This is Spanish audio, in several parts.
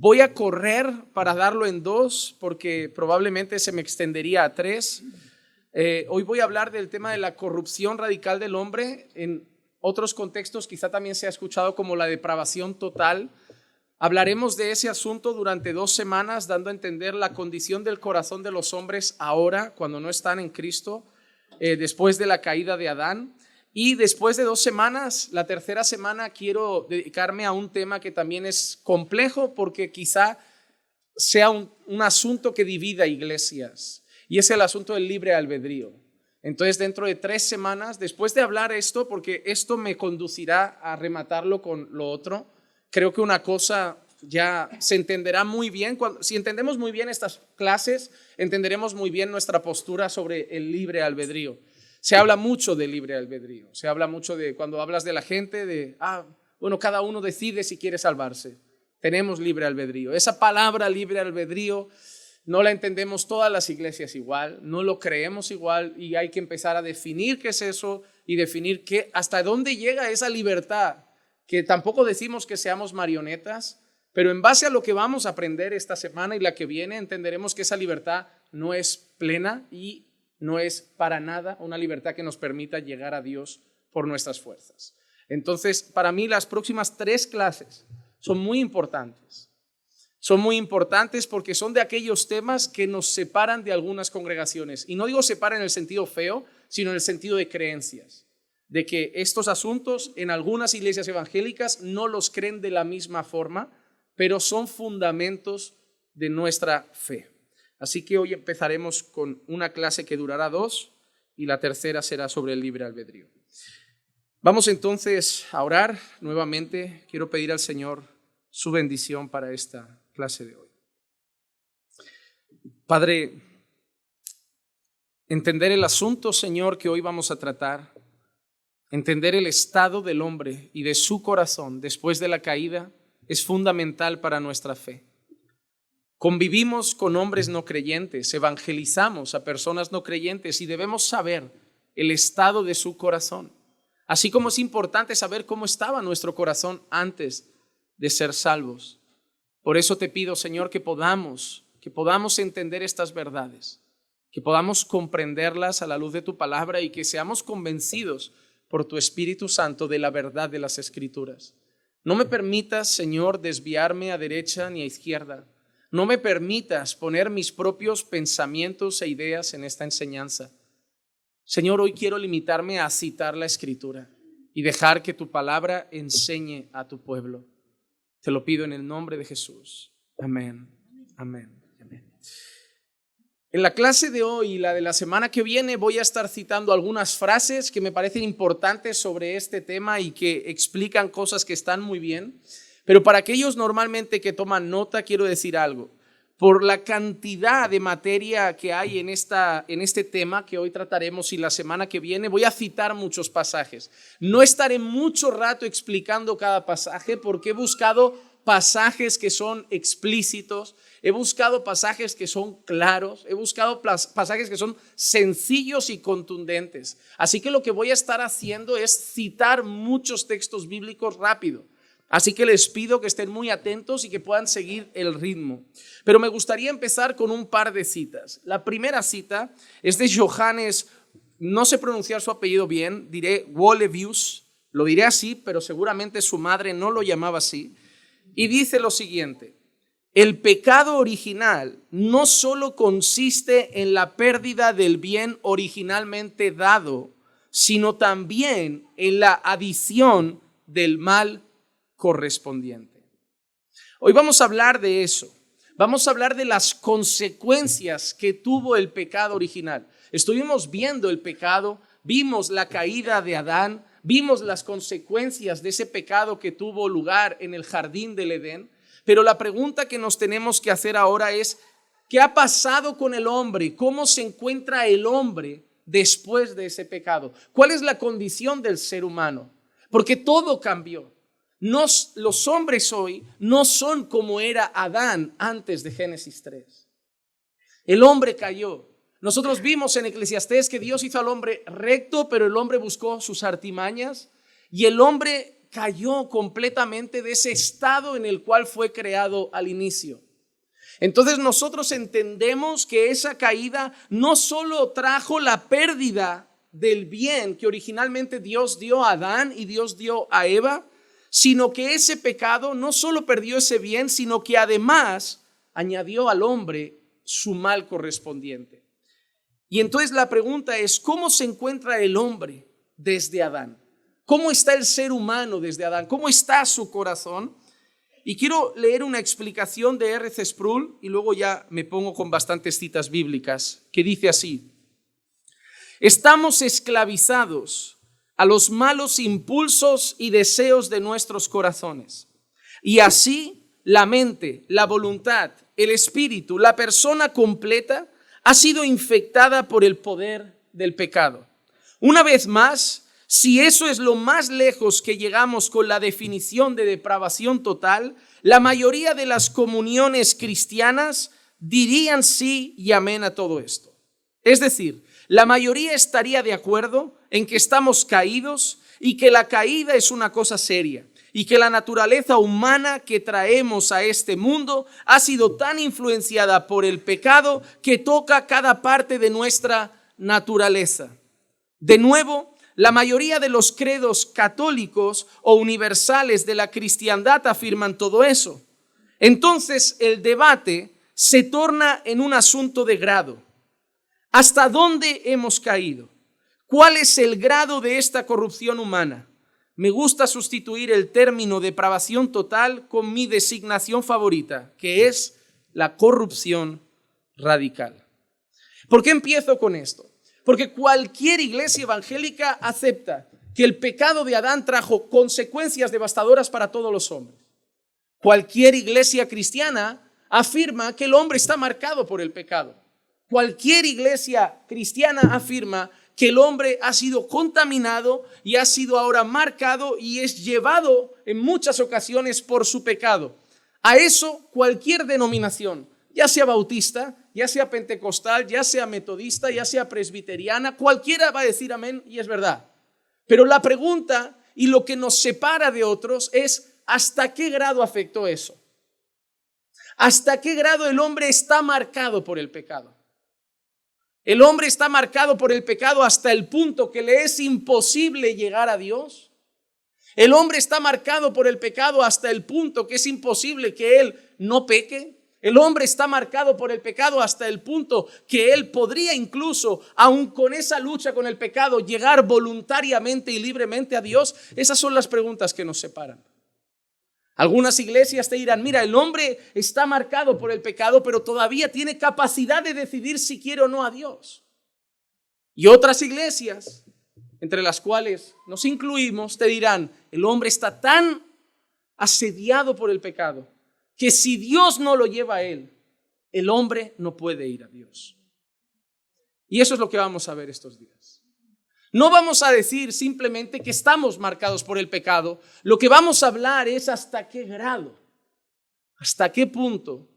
Voy a correr para darlo en 2 porque probablemente se me extendería a 3. Hoy voy a hablar del tema de la corrupción radical del hombre. En otros contextos quizá también se ha escuchado como la depravación total. Hablaremos de ese asunto durante 2 semanas, dando a entender la condición del corazón de los hombres ahora, cuando no están en Cristo, después de la caída de Adán. Y después de 2 semanas, la tercera semana, quiero dedicarme a un tema que también es complejo porque quizá sea un asunto que divida iglesias, y es el asunto del libre albedrío. Entonces, dentro de 3 semanas, después de hablar esto, porque esto me conducirá a rematarlo con lo otro, creo que una cosa ya se entenderá muy bien. Si entendemos muy bien estas clases, entenderemos muy bien nuestra postura sobre el libre albedrío. Se habla mucho de libre albedrío, se habla mucho de cuando hablas de la gente, de, bueno, cada uno decide si quiere salvarse. Tenemos libre albedrío. Esa palabra libre albedrío no la entendemos todas las iglesias igual, no lo creemos igual, y hay que empezar a definir qué es eso y definir hasta dónde llega esa libertad, que tampoco decimos que seamos marionetas, pero en base a lo que vamos a aprender esta semana y la que viene, entenderemos que esa libertad no es plena y no es para nada una libertad que nos permita llegar a Dios por nuestras fuerzas. Entonces, para mí las próximas 3 clases son muy importantes. Son muy importantes porque son de aquellos temas que nos separan de algunas congregaciones. Y no digo separan en el sentido feo, sino en el sentido de creencias. De que estos asuntos en algunas iglesias evangélicas no los creen de la misma forma, pero son fundamentos de nuestra fe. Así que hoy empezaremos con una clase que durará 2 y la tercera será sobre el libre albedrío. Vamos entonces a orar nuevamente. Quiero pedir al Señor su bendición para esta clase de hoy. Padre, entender el asunto, Señor, que hoy vamos a tratar, entender el estado del hombre y de su corazón después de la caída es fundamental para nuestra fe. Convivimos con hombres no creyentes, evangelizamos a personas no creyentes y debemos saber el estado de su corazón, así como es importante saber cómo estaba nuestro corazón antes de ser salvos. Por eso te pido, Señor, que podamos entender estas verdades, que podamos comprenderlas a la luz de tu palabra y que seamos convencidos por tu Espíritu Santo de la verdad de las Escrituras. No me permitas, Señor, desviarme a derecha ni a izquierda. No me permitas poner mis propios pensamientos e ideas en esta enseñanza. Señor, hoy quiero limitarme a citar la Escritura y dejar que tu palabra enseñe a tu pueblo. Te lo pido en el nombre de Jesús. Amén. Amén. Amén. En la clase de hoy y la de la semana que viene voy a estar citando algunas frases que me parecen importantes sobre este tema y que explican cosas que están muy bien. Pero para aquellos normalmente que toman nota, quiero decir algo. Por la cantidad de materia que hay en este tema que hoy trataremos y la semana que viene, voy a citar muchos pasajes. No estaré mucho rato explicando cada pasaje porque he buscado pasajes que son explícitos, he buscado pasajes que son claros, he buscado pasajes que son sencillos y contundentes. Así que lo que voy a estar haciendo es citar muchos textos bíblicos rápido. Así que les pido que estén muy atentos y que puedan seguir el ritmo. Pero me gustaría empezar con un par de citas. La primera cita es de Johannes, no sé pronunciar su apellido bien, diré Wollevius, lo diré así, pero seguramente su madre no lo llamaba así. Y dice lo siguiente: el pecado original no solo consiste en la pérdida del bien originalmente dado, sino también en la adición del mal correspondiente. Hoy vamos a hablar de eso. Vamos a hablar de las consecuencias que tuvo el pecado original. Estuvimos viendo el pecado, vimos la caída de Adán, vimos las consecuencias de ese pecado que tuvo lugar en el jardín del Edén. Pero la pregunta que nos tenemos que hacer ahora es: ¿qué ha pasado con el hombre? ¿Cómo se encuentra el hombre después de ese pecado? ¿Cuál es la condición del ser humano? Porque todo cambió. Los hombres hoy no son como era Adán antes de Génesis 3. El hombre cayó. Nosotros vimos en Eclesiastés que Dios hizo al hombre recto, pero el hombre buscó sus artimañas. Y el hombre cayó completamente de ese estado en el cual fue creado al inicio. Entonces nosotros entendemos que esa caída no solo trajo la pérdida del bien que originalmente Dios dio a Adán y Dios dio a Eva, sino que ese pecado no solo perdió ese bien, sino que además añadió al hombre su mal correspondiente. Y entonces la pregunta es, ¿cómo se encuentra el hombre desde Adán? ¿Cómo está el ser humano desde Adán? ¿Cómo está su corazón? Y quiero leer una explicación de R.C. Sproul y luego ya me pongo con bastantes citas bíblicas, que dice así: estamos esclavizados a los malos impulsos y deseos de nuestros corazones. Y así la mente, la voluntad, el espíritu, la persona completa ha sido infectada por el poder del pecado. Una vez más, si eso es lo más lejos que llegamos con la definición de depravación total, la mayoría de las comuniones cristianas dirían sí y amén a todo esto. Es decir, la mayoría estaría de acuerdo en que estamos caídos y que la caída es una cosa seria y que la naturaleza humana que traemos a este mundo ha sido tan influenciada por el pecado que toca cada parte de nuestra naturaleza. De nuevo, la mayoría de los credos católicos o universales de la cristiandad afirman todo eso. Entonces el debate se torna en un asunto de grado. ¿Hasta dónde hemos caído? ¿Cuál es el grado de esta corrupción humana? Me gusta sustituir el término depravación total con mi designación favorita, que es la corrupción radical. ¿Por qué empiezo con esto? Porque cualquier iglesia evangélica acepta que el pecado de Adán trajo consecuencias devastadoras para todos los hombres. Cualquier iglesia cristiana afirma que el hombre está marcado por el pecado. Cualquier iglesia cristiana afirma que el hombre ha sido contaminado y ha sido ahora marcado y es llevado en muchas ocasiones por su pecado. A eso cualquier denominación, ya sea bautista, ya sea pentecostal, ya sea metodista, ya sea presbiteriana, cualquiera va a decir amén y es verdad. Pero la pregunta y lo que nos separa de otros es ¿hasta qué grado afectó eso? ¿Hasta qué grado el hombre está marcado por el pecado? El hombre está marcado por el pecado hasta el punto que le es imposible llegar a Dios. El hombre está marcado por el pecado hasta el punto que es imposible que él no peque. El hombre está marcado por el pecado hasta el punto que él podría incluso, aun con esa lucha con el pecado, llegar voluntariamente y libremente a Dios. Esas son las preguntas que nos separan. Algunas iglesias te dirán, mira, el hombre está marcado por el pecado, pero todavía tiene capacidad de decidir si quiere o no a Dios. Y otras iglesias, entre las cuales nos incluimos, te dirán, el hombre está tan asediado por el pecado que si Dios no lo lleva a él, el hombre no puede ir a Dios. Y eso es lo que vamos a ver estos días. No vamos a decir simplemente que estamos marcados por el pecado. Lo que vamos a hablar es hasta qué grado, hasta qué punto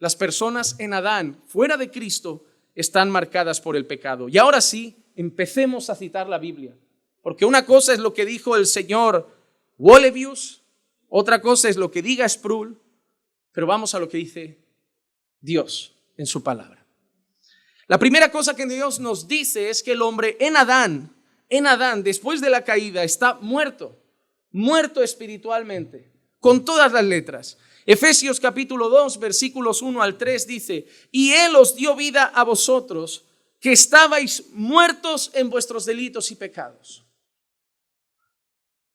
las personas en Adán, fuera de Cristo, están marcadas por el pecado. Y ahora sí, empecemos a citar la Biblia. Porque una cosa es lo que dijo el señor Wollebius, otra cosa es lo que diga Sproul, pero vamos a lo que dice Dios en su palabra. La primera cosa que Dios nos dice es que el hombre en Adán, después de la caída, está muerto espiritualmente, con todas las letras. Efesios capítulo 2, versículos 1 al 3 dice, y Él os dio vida a vosotros, que estabais muertos en vuestros delitos y pecados.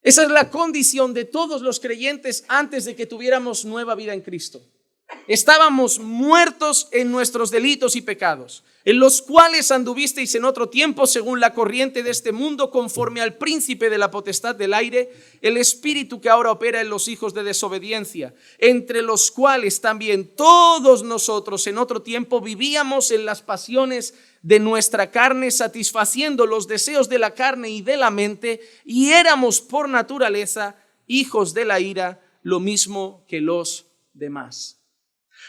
Esa es la condición de todos los creyentes antes de que tuviéramos nueva vida en Cristo. Estábamos muertos en nuestros delitos y pecados, en los cuales anduvisteis en otro tiempo según la corriente de este mundo, conforme al príncipe de la potestad del aire, el espíritu que ahora opera en los hijos de desobediencia, entre los cuales también todos nosotros en otro tiempo vivíamos en las pasiones de nuestra carne, satisfaciendo los deseos de la carne y de la mente, y éramos por naturaleza hijos de la ira, lo mismo que los demás.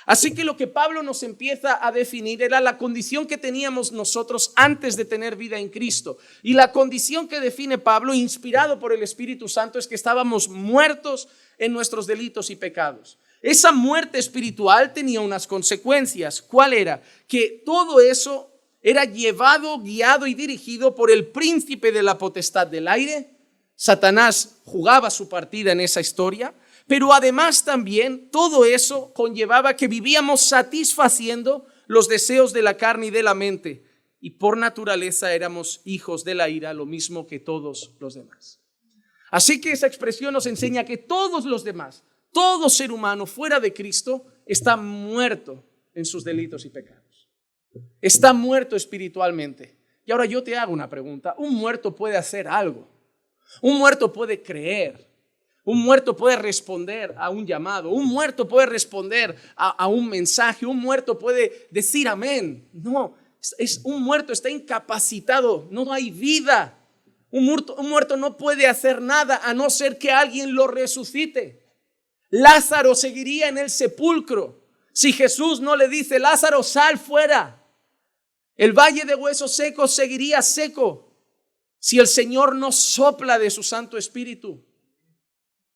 Así que lo que Pablo nos empieza a definir era la condición que teníamos nosotros antes de tener vida en Cristo. Y la condición que define Pablo, inspirado por el Espíritu Santo, es que estábamos muertos en nuestros delitos y pecados. Esa muerte espiritual tenía unas consecuencias. ¿Cuál era? Que todo eso era llevado, guiado y dirigido por el príncipe de la potestad del aire. Satanás jugaba su partida en esa historia. Pero además también todo eso conllevaba que vivíamos satisfaciendo los deseos de la carne y de la mente. Y por naturaleza éramos hijos de la ira, lo mismo que todos los demás. Así que esa expresión nos enseña que todos los demás, todo ser humano fuera de Cristo está muerto en sus delitos y pecados. Está muerto espiritualmente. Y ahora yo te hago una pregunta. ¿Un muerto puede hacer algo? ¿Un muerto puede creer? Un muerto puede responder a un llamado, un muerto puede responder a un mensaje, un muerto puede decir amén. No, un muerto está incapacitado, no hay vida. Un muerto no puede hacer nada a no ser que alguien lo resucite. Lázaro seguiría en el sepulcro si Jesús no le dice: Lázaro, sal fuera. El valle de huesos secos seguiría seco si el Señor no sopla de su Santo Espíritu.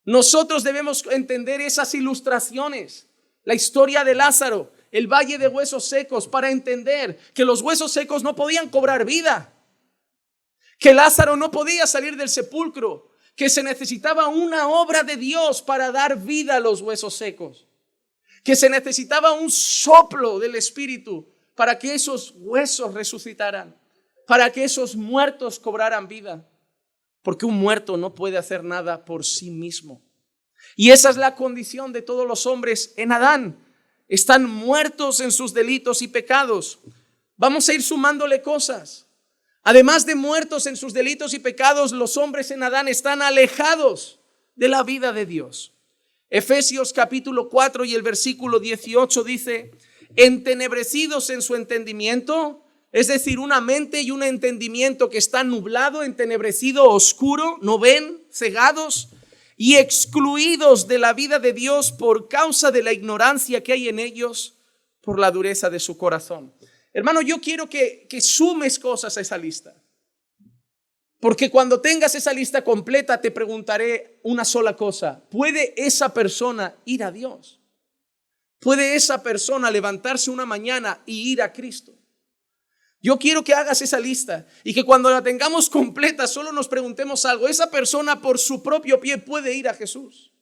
Nosotros debemos entender esas ilustraciones, la historia de Lázaro, el valle de huesos secos, para entender que los huesos secos no podían cobrar vida, que Lázaro no podía salir del sepulcro, que se necesitaba una obra de Dios para dar vida a los huesos secos, que se necesitaba un soplo del Espíritu para que esos huesos resucitaran, para que esos muertos cobraran vida. Porque un muerto no puede hacer nada por sí mismo. Y esa es la condición de todos los hombres en Adán. Están muertos en sus delitos y pecados. Vamos a ir sumándole cosas. Además de muertos en sus delitos y pecados, los hombres en Adán están alejados de la vida de Dios. Efesios capítulo 4 y el versículo 18 dice: entenebrecidos en su entendimiento. Es decir, una mente y un entendimiento que está nublado, entenebrecido, oscuro, no ven, cegados y excluidos de la vida de Dios por causa de la ignorancia que hay en ellos, por la dureza de su corazón. Hermano, yo quiero que sumes cosas a esa lista. Porque cuando tengas esa lista completa te preguntaré una sola cosa: ¿puede esa persona ir a Dios? ¿Puede esa persona levantarse una mañana y ir a Cristo? Yo quiero que hagas esa lista y que cuando la tengamos completa solo nos preguntemos algo: ¿esa persona por su propio pie puede ir a Jesús?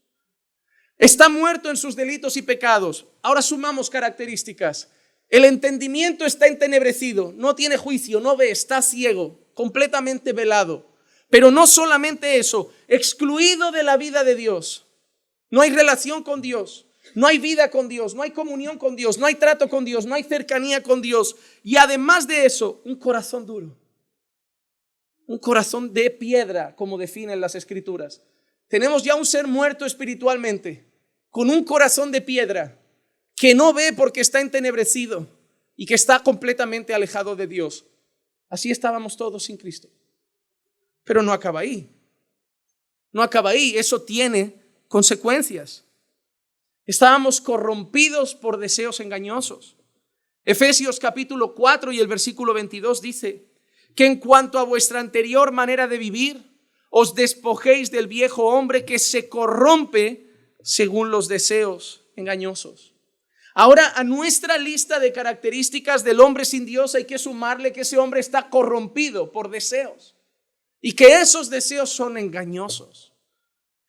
Está muerto en sus delitos y pecados. Ahora sumamos características. El entendimiento está entenebrecido, no tiene juicio, no ve, está ciego, completamente velado. Pero no solamente eso, excluido de la vida de Dios. No hay relación con Dios. No hay vida con Dios, no hay comunión con Dios, no hay trato con Dios, no hay cercanía con Dios. Y además de eso, un corazón duro. Un corazón de piedra, como definen las Escrituras. Tenemos ya un ser muerto espiritualmente, con un corazón de piedra, que no ve porque está entenebrecido y que está completamente alejado de Dios. Así estábamos todos sin Cristo. Pero no acaba ahí. No acaba ahí, eso tiene consecuencias. Estábamos corrompidos por deseos engañosos. Efesios capítulo 4 y el versículo 22 dice que en cuanto a vuestra anterior manera de vivir, os despojéis del viejo hombre que se corrompe según los deseos engañosos. Ahora, a nuestra lista de características del hombre sin Dios hay que sumarle que ese hombre está corrompido por deseos y que esos deseos son engañosos.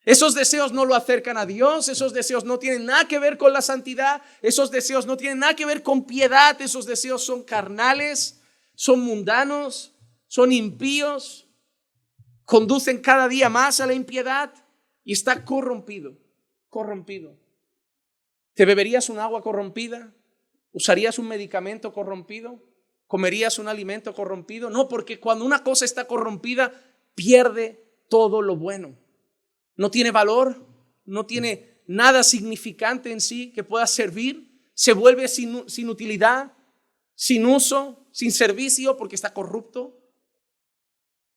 Esos deseos no lo acercan a Dios, esos deseos no tienen nada que ver con la santidad, esos deseos no tienen nada que ver con piedad, esos deseos son carnales, son mundanos, son impíos, conducen cada día más a la impiedad y está corrompido. ¿Te beberías un agua corrompida? ¿Usarías un medicamento corrompido? ¿Comerías un alimento corrompido? No, porque cuando una cosa está corrompida, pierde todo lo bueno. No tiene valor, no tiene nada significante en sí que pueda servir, se vuelve sin utilidad, sin uso, sin servicio porque está corrupto.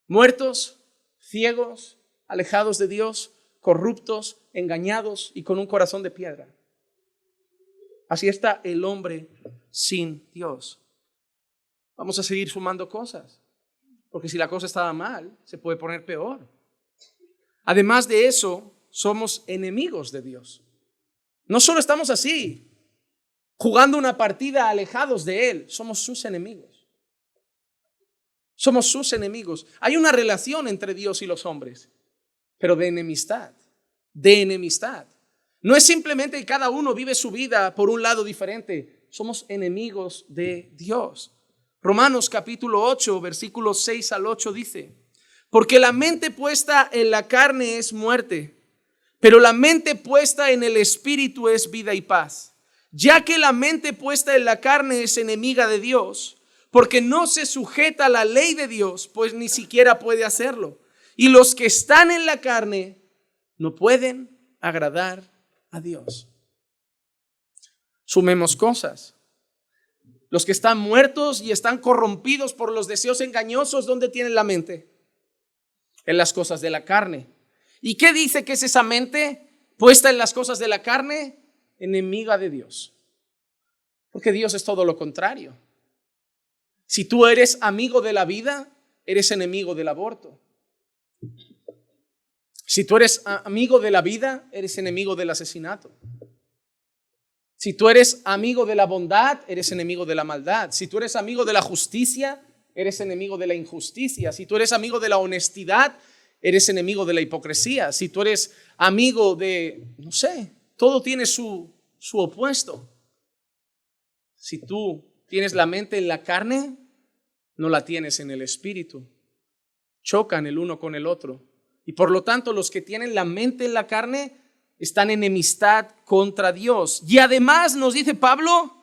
Muertos, ciegos, alejados de Dios, corruptos, engañados y con un corazón de piedra. Así está el hombre sin Dios. Vamos a seguir sumando cosas, porque si la cosa estaba mal, se puede poner peor. Además de eso, somos enemigos de Dios. No solo estamos así, jugando una partida alejados de Él, somos sus enemigos. Somos sus enemigos. Hay una relación entre Dios y los hombres, pero de enemistad, de enemistad. No es simplemente que cada uno vive su vida por un lado diferente. Somos enemigos de Dios. Romanos capítulo 8, versículos 6 al 8 dice: porque la mente puesta en la carne es muerte, pero la mente puesta en el espíritu es vida y paz. Ya que la mente puesta en la carne es enemiga de Dios, porque no se sujeta a la ley de Dios, pues ni siquiera puede hacerlo. Y los que están en la carne no pueden agradar a Dios. Sumemos cosas. Los que están muertos y están corrompidos por los deseos engañosos, ¿dónde tienen la mente? En las cosas de la carne. ¿Y qué dice que es esa mente puesta en las cosas de la carne? Enemiga de Dios. Porque Dios es todo lo contrario. Si tú eres amigo de la vida, eres enemigo del aborto. Si tú eres amigo de la vida, eres enemigo del asesinato. Si tú eres amigo de la bondad, eres enemigo de la maldad. Si tú eres amigo de la justicia, eres enemigo de la injusticia. Si tú eres amigo de la honestidad, eres enemigo de la hipocresía. Si tú eres amigo de, no sé, todo tiene su opuesto. Si tú tienes la mente en la carne, no la tienes en el espíritu. Chocan el uno con el otro. Y por lo tanto, los que tienen la mente en la carne están en enemistad contra Dios. Y además nos dice Pablo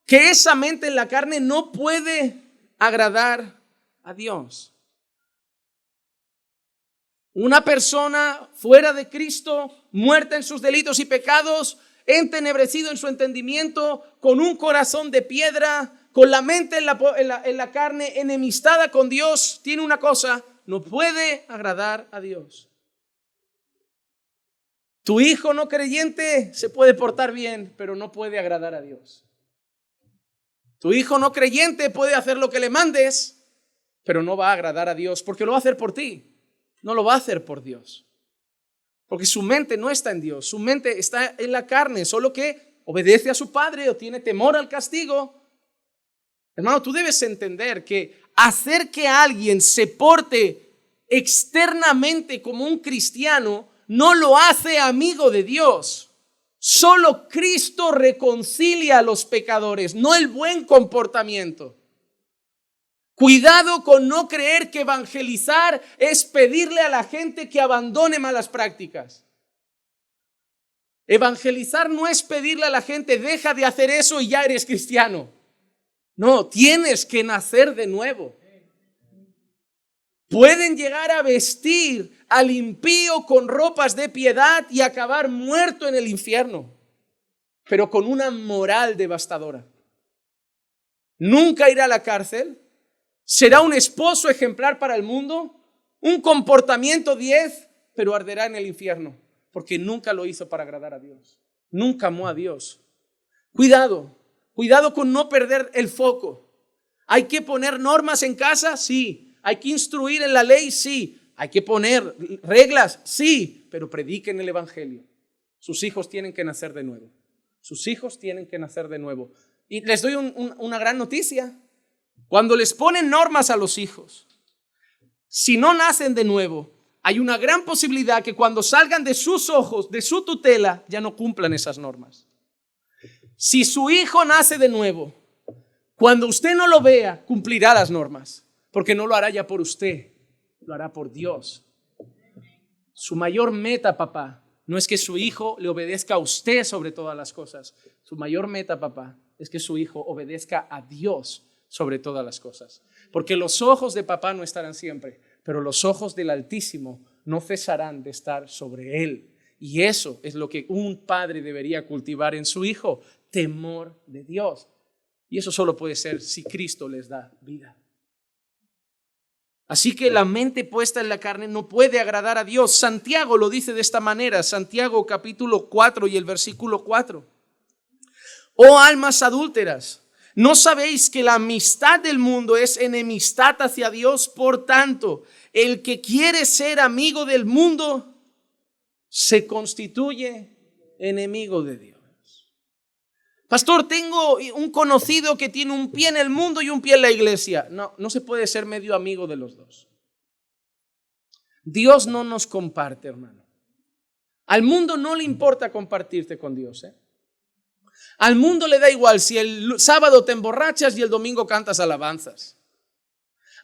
que esa mente en la carne no puede agradar a Dios. Una persona fuera de Cristo, muerta en sus delitos y pecados, entenebrecido en su entendimiento, con un corazón de piedra, con la mente en la carne, enemistada con Dios, tiene una cosa: no puede agradar a Dios. Tu hijo no creyente se puede portar bien, pero no puede agradar a Dios. Tu hijo no creyente puede hacer lo que le mandes, pero no va a agradar a Dios, porque lo va a hacer por ti, no lo va a hacer por Dios. Porque su mente no está en Dios, su mente está en la carne, solo que obedece a su padre o tiene temor al castigo. Hermano, tú debes entender que hacer que alguien se porte externamente como un cristiano no lo hace amigo de Dios. Solo Cristo reconcilia a los pecadores, no el buen comportamiento. Cuidado con no creer que evangelizar es pedirle a la gente que abandone malas prácticas. Evangelizar no es pedirle a la gente: deja de hacer eso y ya eres cristiano. No, tienes que nacer de nuevo. Pueden llegar a vestir al impío con ropas de piedad y acabar muerto en el infierno, pero con una moral devastadora. Nunca irá a la cárcel, será un esposo ejemplar para el mundo, un comportamiento 10, pero arderá en el infierno, porque nunca lo hizo para agradar a Dios. Nunca amó a Dios. Cuidado con no perder el foco. ¿Hay que poner normas en casa? Sí. ¿Hay que instruir en la ley? Sí. ¿Hay que poner reglas? Sí. Pero prediquen el evangelio. Sus hijos tienen que nacer de nuevo. Sus hijos tienen que nacer de nuevo. Y les doy una gran noticia. Cuando les ponen normas a los hijos, si no nacen de nuevo, hay una gran posibilidad que cuando salgan de sus ojos, de su tutela, ya no cumplan esas normas. Si su hijo nace de nuevo, cuando usted no lo vea, cumplirá las normas. Porque no lo hará ya por usted, lo hará por Dios. Su mayor meta, papá, no es que su hijo le obedezca a usted sobre todas las cosas. Su mayor meta, papá, es que su hijo obedezca a Dios sobre todas las cosas. Porque los ojos de papá no estarán siempre, pero los ojos del Altísimo no cesarán de estar sobre él. Y eso es lo que un padre debería cultivar en su hijo: temor de Dios. Y eso solo puede ser si Cristo les da vida. Así que la mente puesta en la carne no puede agradar a Dios. Santiago lo dice de esta manera, Santiago capítulo 4 y el versículo 4. Oh almas adúlteras, ¿no sabéis que la amistad del mundo es enemistad hacia Dios? Por tanto, el que quiere ser amigo del mundo se constituye enemigo de Dios. Pastor, tengo un conocido que tiene un pie en el mundo y un pie en la iglesia. No se puede ser medio amigo de los dos. Dios no nos comparte, hermano. Al mundo no le importa compartirte con Dios, ¿eh? Al mundo le da igual si el sábado te emborrachas y el domingo cantas alabanzas.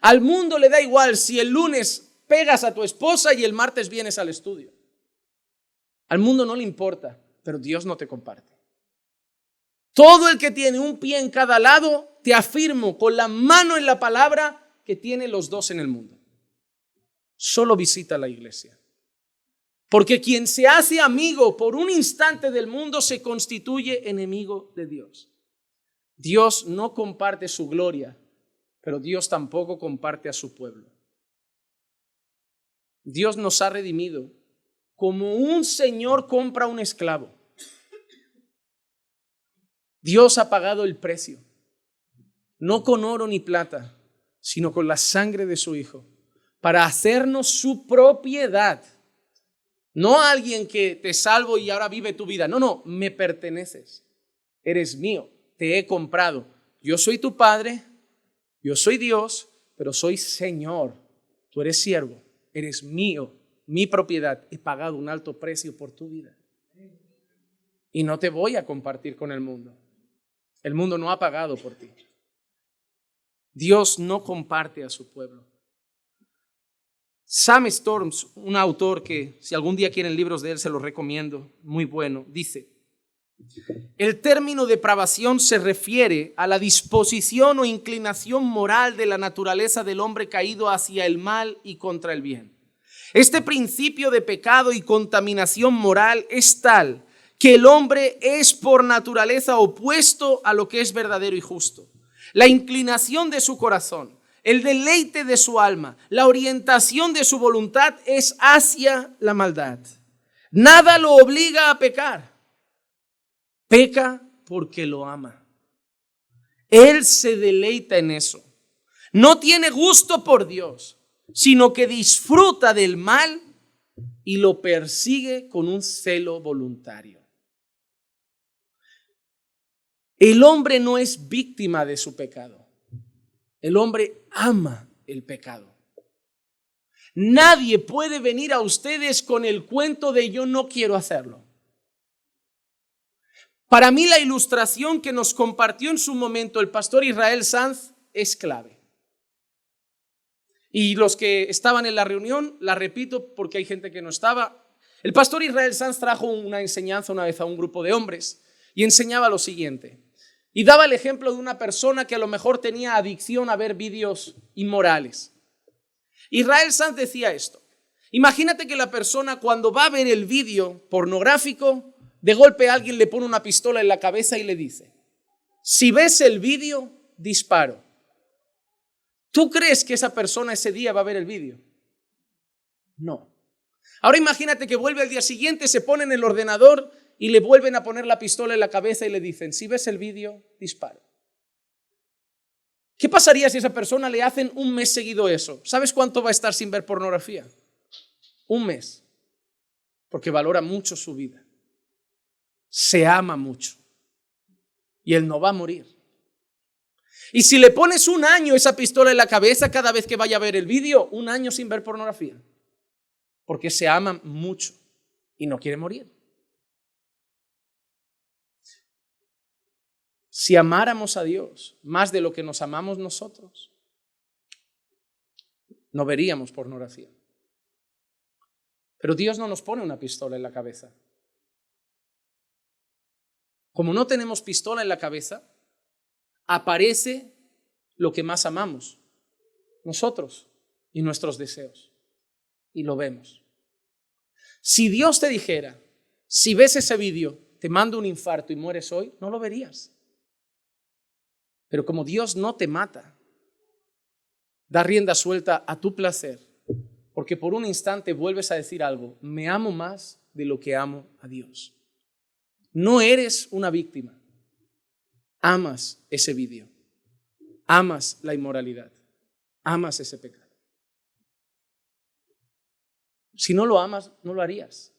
Al mundo le da igual si el lunes pegas a tu esposa y el martes vienes al estudio. Al mundo no le importa, pero Dios no te comparte. Todo el que tiene un pie en cada lado, te afirmo con la mano en la palabra que tiene los dos en el mundo. Solo visita la iglesia. Porque quien se hace amigo por un instante del mundo se constituye enemigo de Dios. Dios no comparte su gloria, pero Dios tampoco comparte a su pueblo. Dios nos ha redimido como un señor compra a un esclavo. Dios ha pagado el precio, no con oro ni plata, sino con la sangre de su Hijo, para hacernos su propiedad. No a alguien que te salvo y ahora vive tu vida. No, me perteneces. Eres mío, te he comprado. Yo soy tu Padre, yo soy Dios, pero soy Señor. Tú eres siervo, eres mío, mi propiedad. He pagado un alto precio por tu vida. Y no te voy a compartir con el mundo. El mundo no ha pagado por ti. Dios no comparte a su pueblo. Sam Storms, un autor que si algún día quieren libros de él se los recomiendo, muy bueno, dice: el término depravación se refiere a la disposición o inclinación moral de la naturaleza del hombre caído hacia el mal y contra el bien. Este principio de pecado y contaminación moral es tal que el hombre es por naturaleza opuesto a lo que es verdadero y justo. La inclinación de su corazón, el deleite de su alma, la orientación de su voluntad es hacia la maldad. Nada lo obliga a pecar. Peca porque lo ama. Él se deleita en eso. No tiene gusto por Dios, sino que disfruta del mal y lo persigue con un celo voluntario. El hombre no es víctima de su pecado. El hombre ama el pecado. Nadie puede venir a ustedes con el cuento de yo no quiero hacerlo. Para mí la ilustración que nos compartió en su momento el pastor Israel Sanz es clave. Y los que estaban en la reunión, la repito porque hay gente que no estaba. El pastor Israel Sanz trajo una enseñanza una vez a un grupo de hombres y enseñaba lo siguiente. Y daba el ejemplo de una persona que a lo mejor tenía adicción a ver vídeos inmorales. Israel Sanz decía esto: imagínate que la persona cuando va a ver el vídeo pornográfico, de golpe alguien le pone una pistola en la cabeza y le dice: si ves el vídeo, disparo. ¿Tú crees que esa persona ese día va a ver el vídeo? No. Ahora imagínate que vuelve al día siguiente, se pone en el ordenador y le vuelven a poner la pistola en la cabeza y le dicen: si ves el vídeo, disparo. ¿Qué pasaría si a esa persona le hacen un mes seguido eso? ¿Sabes cuánto va a estar sin ver pornografía? Un mes. Porque valora mucho su vida. Se ama mucho. Y él no va a morir. Y si le pones un año esa pistola en la cabeza cada vez que vaya a ver el vídeo, un año sin ver pornografía. Porque se ama mucho y no quiere morir. Si amáramos a Dios más de lo que nos amamos nosotros, no veríamos pornografía. Pero Dios no nos pone una pistola en la cabeza. Como no tenemos pistola en la cabeza, aparece lo que más amamos, nosotros y nuestros deseos. Y lo vemos. Si Dios te dijera: si ves ese vídeo, te mando un infarto y mueres hoy, no lo verías. Pero como Dios no te mata, da rienda suelta a tu placer, porque por un instante vuelves a decir algo: me amo más de lo que amo a Dios. No eres una víctima, amas ese vicio, amas la inmoralidad, amas ese pecado. Si no lo amas, no lo harías.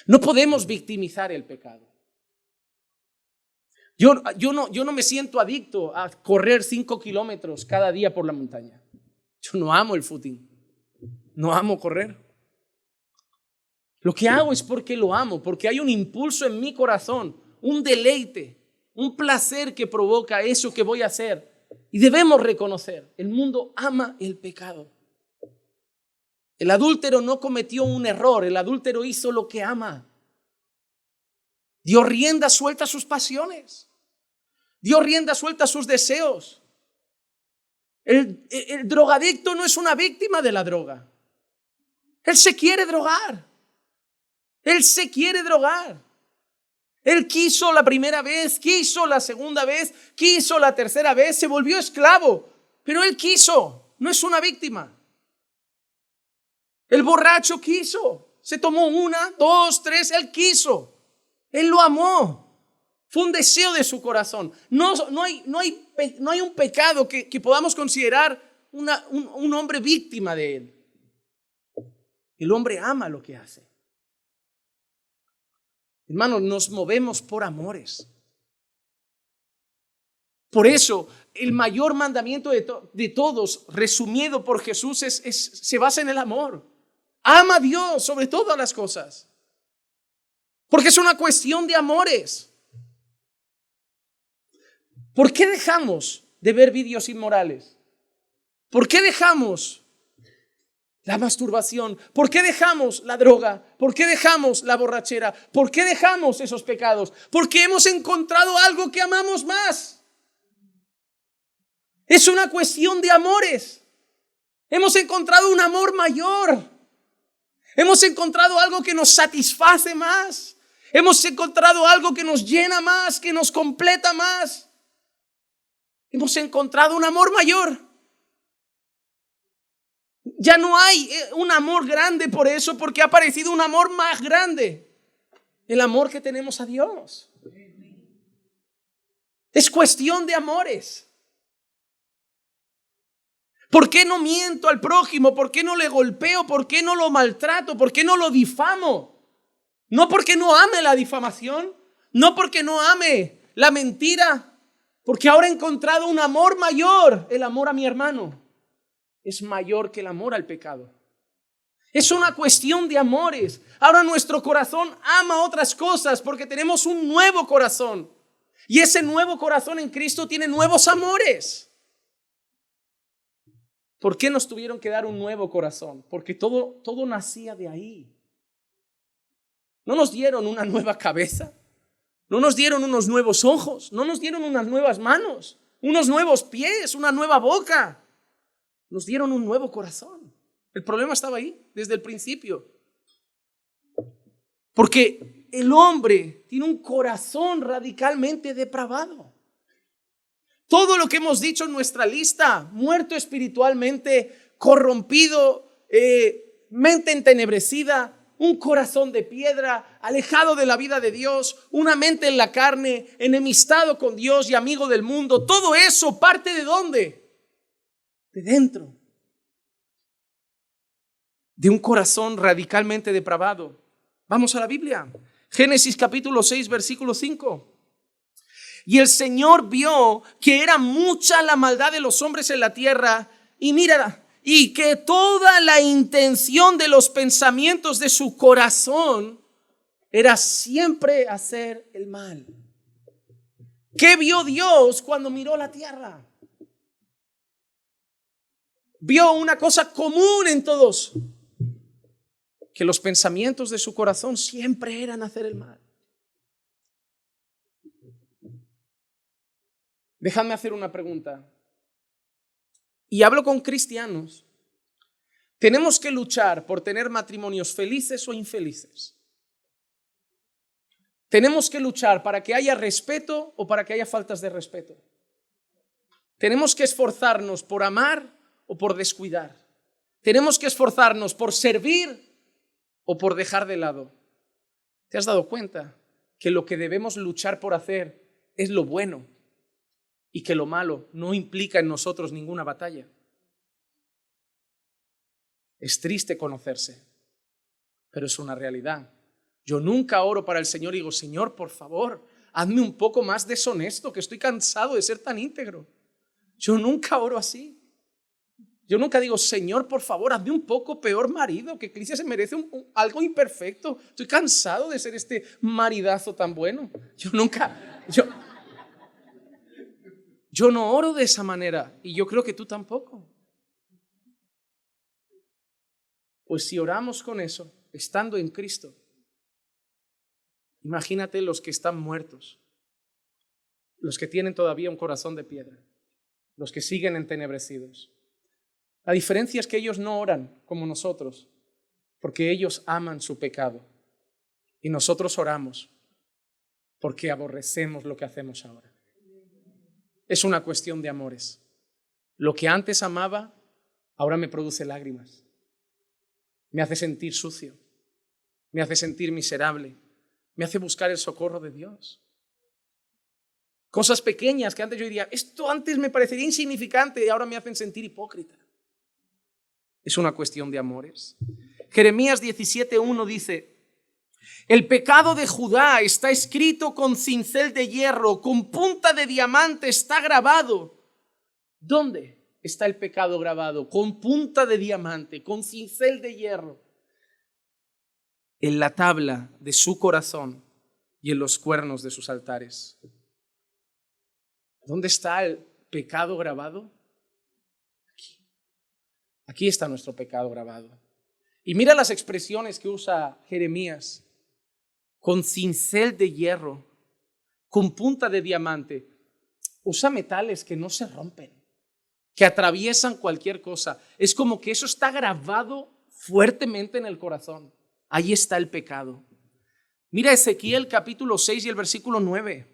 No podemos victimizar el pecado. Yo no me siento adicto a correr 5 kilómetros cada día por la montaña. Yo no amo el footing, no amo correr. Lo que hago es porque lo amo, porque hay un impulso en mi corazón, un deleite, un placer que provoca eso que voy a hacer. Y debemos reconocer, el mundo ama el pecado. El adúltero no cometió un error, el adúltero hizo lo que ama. Dio rienda suelta a sus pasiones, dio rienda suelta a sus deseos. El drogadicto no es una víctima de la droga. Él se quiere drogar. Él se quiere drogar. Él quiso la primera vez, quiso la segunda vez, quiso la tercera vez, se volvió esclavo. Pero él quiso, no es una víctima. El borracho quiso, se tomó 1, 2, 3, él quiso. Él lo amó. Fue un deseo de su corazón. No hay un pecado que podamos considerar un hombre víctima de él. El hombre ama lo que hace. Hermanos, nos movemos por amores. Por eso, el mayor mandamiento de todos, resumido por Jesús, se basa en el amor. Ama a Dios sobre todas las cosas. Porque es una cuestión de amores. ¿Por qué dejamos de ver vídeos inmorales? ¿Por qué dejamos la masturbación? ¿Por qué dejamos la droga? ¿Por qué dejamos la borrachera? ¿Por qué dejamos esos pecados? Porque hemos encontrado algo que amamos más. Es una cuestión de amores. Hemos encontrado un amor mayor. Hemos encontrado algo que nos satisface más. Hemos encontrado algo que nos llena más, que nos completa más. Hemos encontrado un amor mayor. Ya no hay un amor grande por eso, porque ha aparecido un amor más grande. El amor que tenemos a Dios. Es cuestión de amores. ¿Por qué no miento al prójimo? ¿Por qué no le golpeo? ¿Por qué no lo maltrato? ¿Por qué no lo difamo? No porque no ame la difamación, no porque no ame la mentira, porque ahora he encontrado un amor mayor, el amor a mi hermano. Es mayor que el amor al pecado. Es una cuestión de amores. Ahora nuestro corazón ama otras cosas porque tenemos un nuevo corazón. Y ese nuevo corazón en Cristo tiene nuevos amores. ¿Por qué nos tuvieron que dar un nuevo corazón? Porque todo nacía de ahí. No nos dieron una nueva cabeza. No nos dieron unos nuevos ojos. No nos dieron unas nuevas manos, unos nuevos pies, una nueva boca. Nos dieron un nuevo corazón. El problema estaba ahí desde el principio. Porque el hombre tiene un corazón radicalmente depravado. Todo lo que hemos dicho en nuestra lista, muerto espiritualmente, corrompido, mente entenebrecida, un corazón de piedra, alejado de la vida de Dios, una mente en la carne, enemistado con Dios y amigo del mundo. Todo eso parte ¿de dónde? De dentro. De un corazón radicalmente depravado. Vamos a la Biblia. Génesis capítulo 6, versículo 5. Y el Señor vio que era mucha la maldad de los hombres en la tierra. Y mira, y que toda la intención de los pensamientos de su corazón era siempre hacer el mal. ¿Qué vio Dios cuando miró la tierra? Vio una cosa común en todos, que los pensamientos de su corazón siempre eran hacer el mal. Déjame hacer una pregunta. Y hablo con cristianos. ¿Tenemos que luchar por tener matrimonios felices o infelices? ¿Tenemos que luchar para que haya respeto o para que haya faltas de respeto? ¿Tenemos que esforzarnos por amar o por descuidar? ¿Tenemos que esforzarnos por servir o por dejar de lado? ¿Te has dado cuenta que lo que debemos luchar por hacer es lo bueno? y que lo malo no implica en nosotros ninguna batalla. Es triste conocerse, pero es una realidad. Yo nunca oro para el Señor y digo, Señor, por favor, hazme un poco más deshonesto, que estoy cansado de ser tan íntegro. Yo nunca oro así. Yo nunca digo, Señor, por favor, hazme un poco peor marido, que Cristian se merece algo imperfecto. Estoy cansado de ser este maridazo tan bueno. Yo no oro de esa manera y yo creo que tú tampoco. Pues si oramos con eso, estando en Cristo, imagínate los que están muertos, los que tienen todavía un corazón de piedra, los que siguen entenebrecidos. La diferencia es que ellos no oran como nosotros, porque ellos aman su pecado. Y nosotros oramos porque aborrecemos lo que hacemos ahora. Es una cuestión de amores. Lo que antes amaba, ahora me produce lágrimas. Me hace sentir sucio. Me hace sentir miserable. Me hace buscar el socorro de Dios. Cosas pequeñas que antes yo diría, esto antes me parecería insignificante y ahora me hacen sentir hipócrita. Es una cuestión de amores. Jeremías 17:1 dice, el pecado de Judá está escrito con cincel de hierro, con punta de diamante está grabado. ¿Dónde está el pecado grabado? Con punta de diamante, con cincel de hierro. En la tabla de su corazón y en los cuernos de sus altares. ¿Dónde está el pecado grabado? Aquí está nuestro pecado grabado. Y mira las expresiones que usa Jeremías. Con cincel de hierro, con punta de diamante. Usa metales que no se rompen, que atraviesan cualquier cosa. Es como que eso está grabado fuertemente en el corazón. Ahí está el pecado. Mira Ezequiel capítulo 6 y el versículo 9.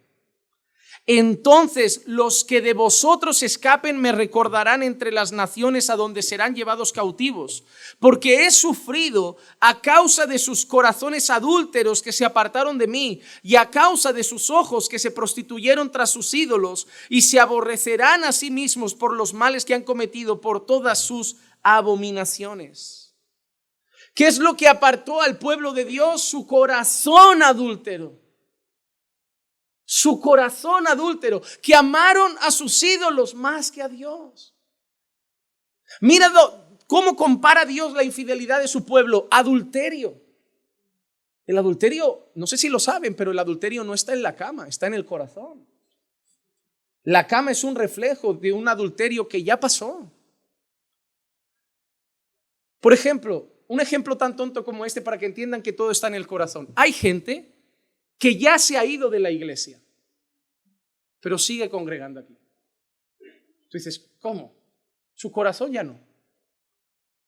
Entonces los que de vosotros escapen me recordarán entre las naciones a donde serán llevados cautivos, porque he sufrido a causa de sus corazones adúlteros que se apartaron de mí y a causa de sus ojos que se prostituyeron tras sus ídolos, y se aborrecerán a sí mismos por los males que han cometido, por todas sus abominaciones. ¿Qué es lo que apartó al pueblo de Dios? Su corazón adúltero. Su corazón adúltero, que amaron a sus ídolos más que a Dios. Mira cómo compara Dios la infidelidad de su pueblo. Adulterio. El adulterio, no sé si lo saben, pero el adulterio no está en la cama, está en el corazón. La cama es un reflejo de un adulterio que ya pasó. Por ejemplo, un ejemplo tan tonto como este para que entiendan que todo está en el corazón. Hay gente que ya se ha ido de la iglesia, pero sigue congregando aquí. Tú dices, ¿cómo? Su corazón ya no.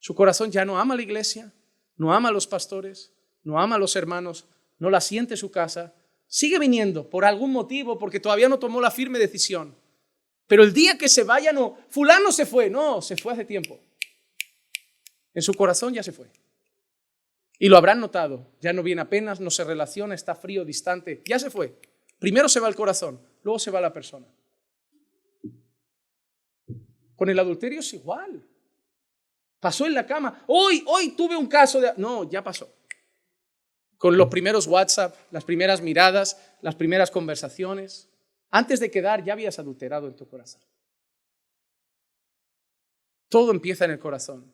Su corazón ya no ama a la iglesia, no ama a los pastores, no ama a los hermanos, no la siente su casa. Sigue viniendo por algún motivo, porque todavía no tomó la firme decisión. Pero el día que se vaya, no, fulano se fue, no, se fue hace tiempo. En su corazón ya se fue. Y lo habrán notado, ya no viene apenas, no se relaciona, está frío, distante, ya se fue. Primero se va el corazón, luego se va la persona. Con el adulterio es igual. Pasó en la cama, hoy tuve un caso de... No, ya pasó. Con los primeros WhatsApp, las primeras miradas, las primeras conversaciones. Antes de quedar ya habías adulterado en tu corazón. Todo empieza en el corazón.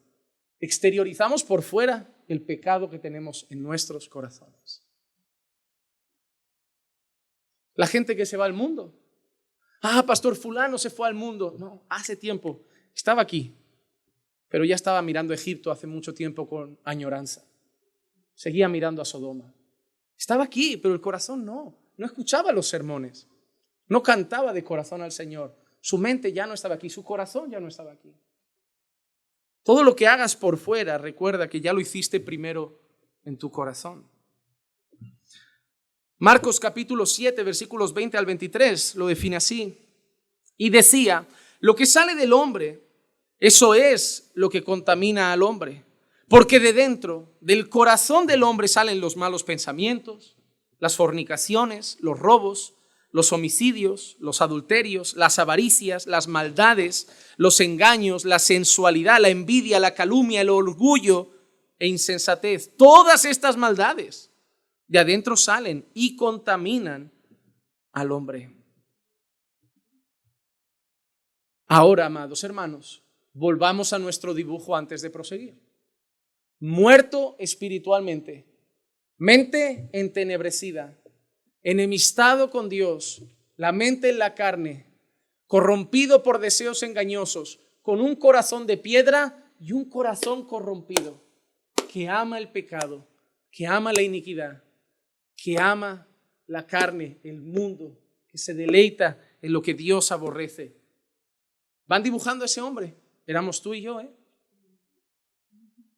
Exteriorizamos por fuera el pecado que tenemos en nuestros corazones. La gente que se va al mundo. Pastor fulano se fue al mundo. No, hace tiempo. Estaba aquí, pero ya estaba mirando Egipto hace mucho tiempo con añoranza. Seguía mirando a Sodoma. Estaba aquí, pero el corazón no. No escuchaba los sermones. No cantaba de corazón al Señor. Su mente ya no estaba aquí, su corazón ya no estaba aquí. Todo lo que hagas por fuera, recuerda que ya lo hiciste primero en tu corazón. Marcos capítulo 7, versículos 20 al 23, lo define así. Y decía, lo que sale del hombre, eso es lo que contamina al hombre. Porque de dentro, del corazón del hombre salen los malos pensamientos, las fornicaciones, los robos, los homicidios, los adulterios, las avaricias, las maldades, los engaños, la sensualidad, la envidia, la calumnia, el orgullo e insensatez. Todas estas maldades de adentro salen y contaminan al hombre. Ahora, amados hermanos, volvamos a nuestro dibujo antes de proseguir. Muerto espiritualmente, mente entenebrecida, enemistado con Dios, la mente en la carne, corrompido por deseos engañosos, con un corazón de piedra y un corazón corrompido, que ama el pecado, que ama la iniquidad, que ama la carne, el mundo, que se deleita en lo que Dios aborrece. Van dibujando a ese hombre. Éramos tú y yo,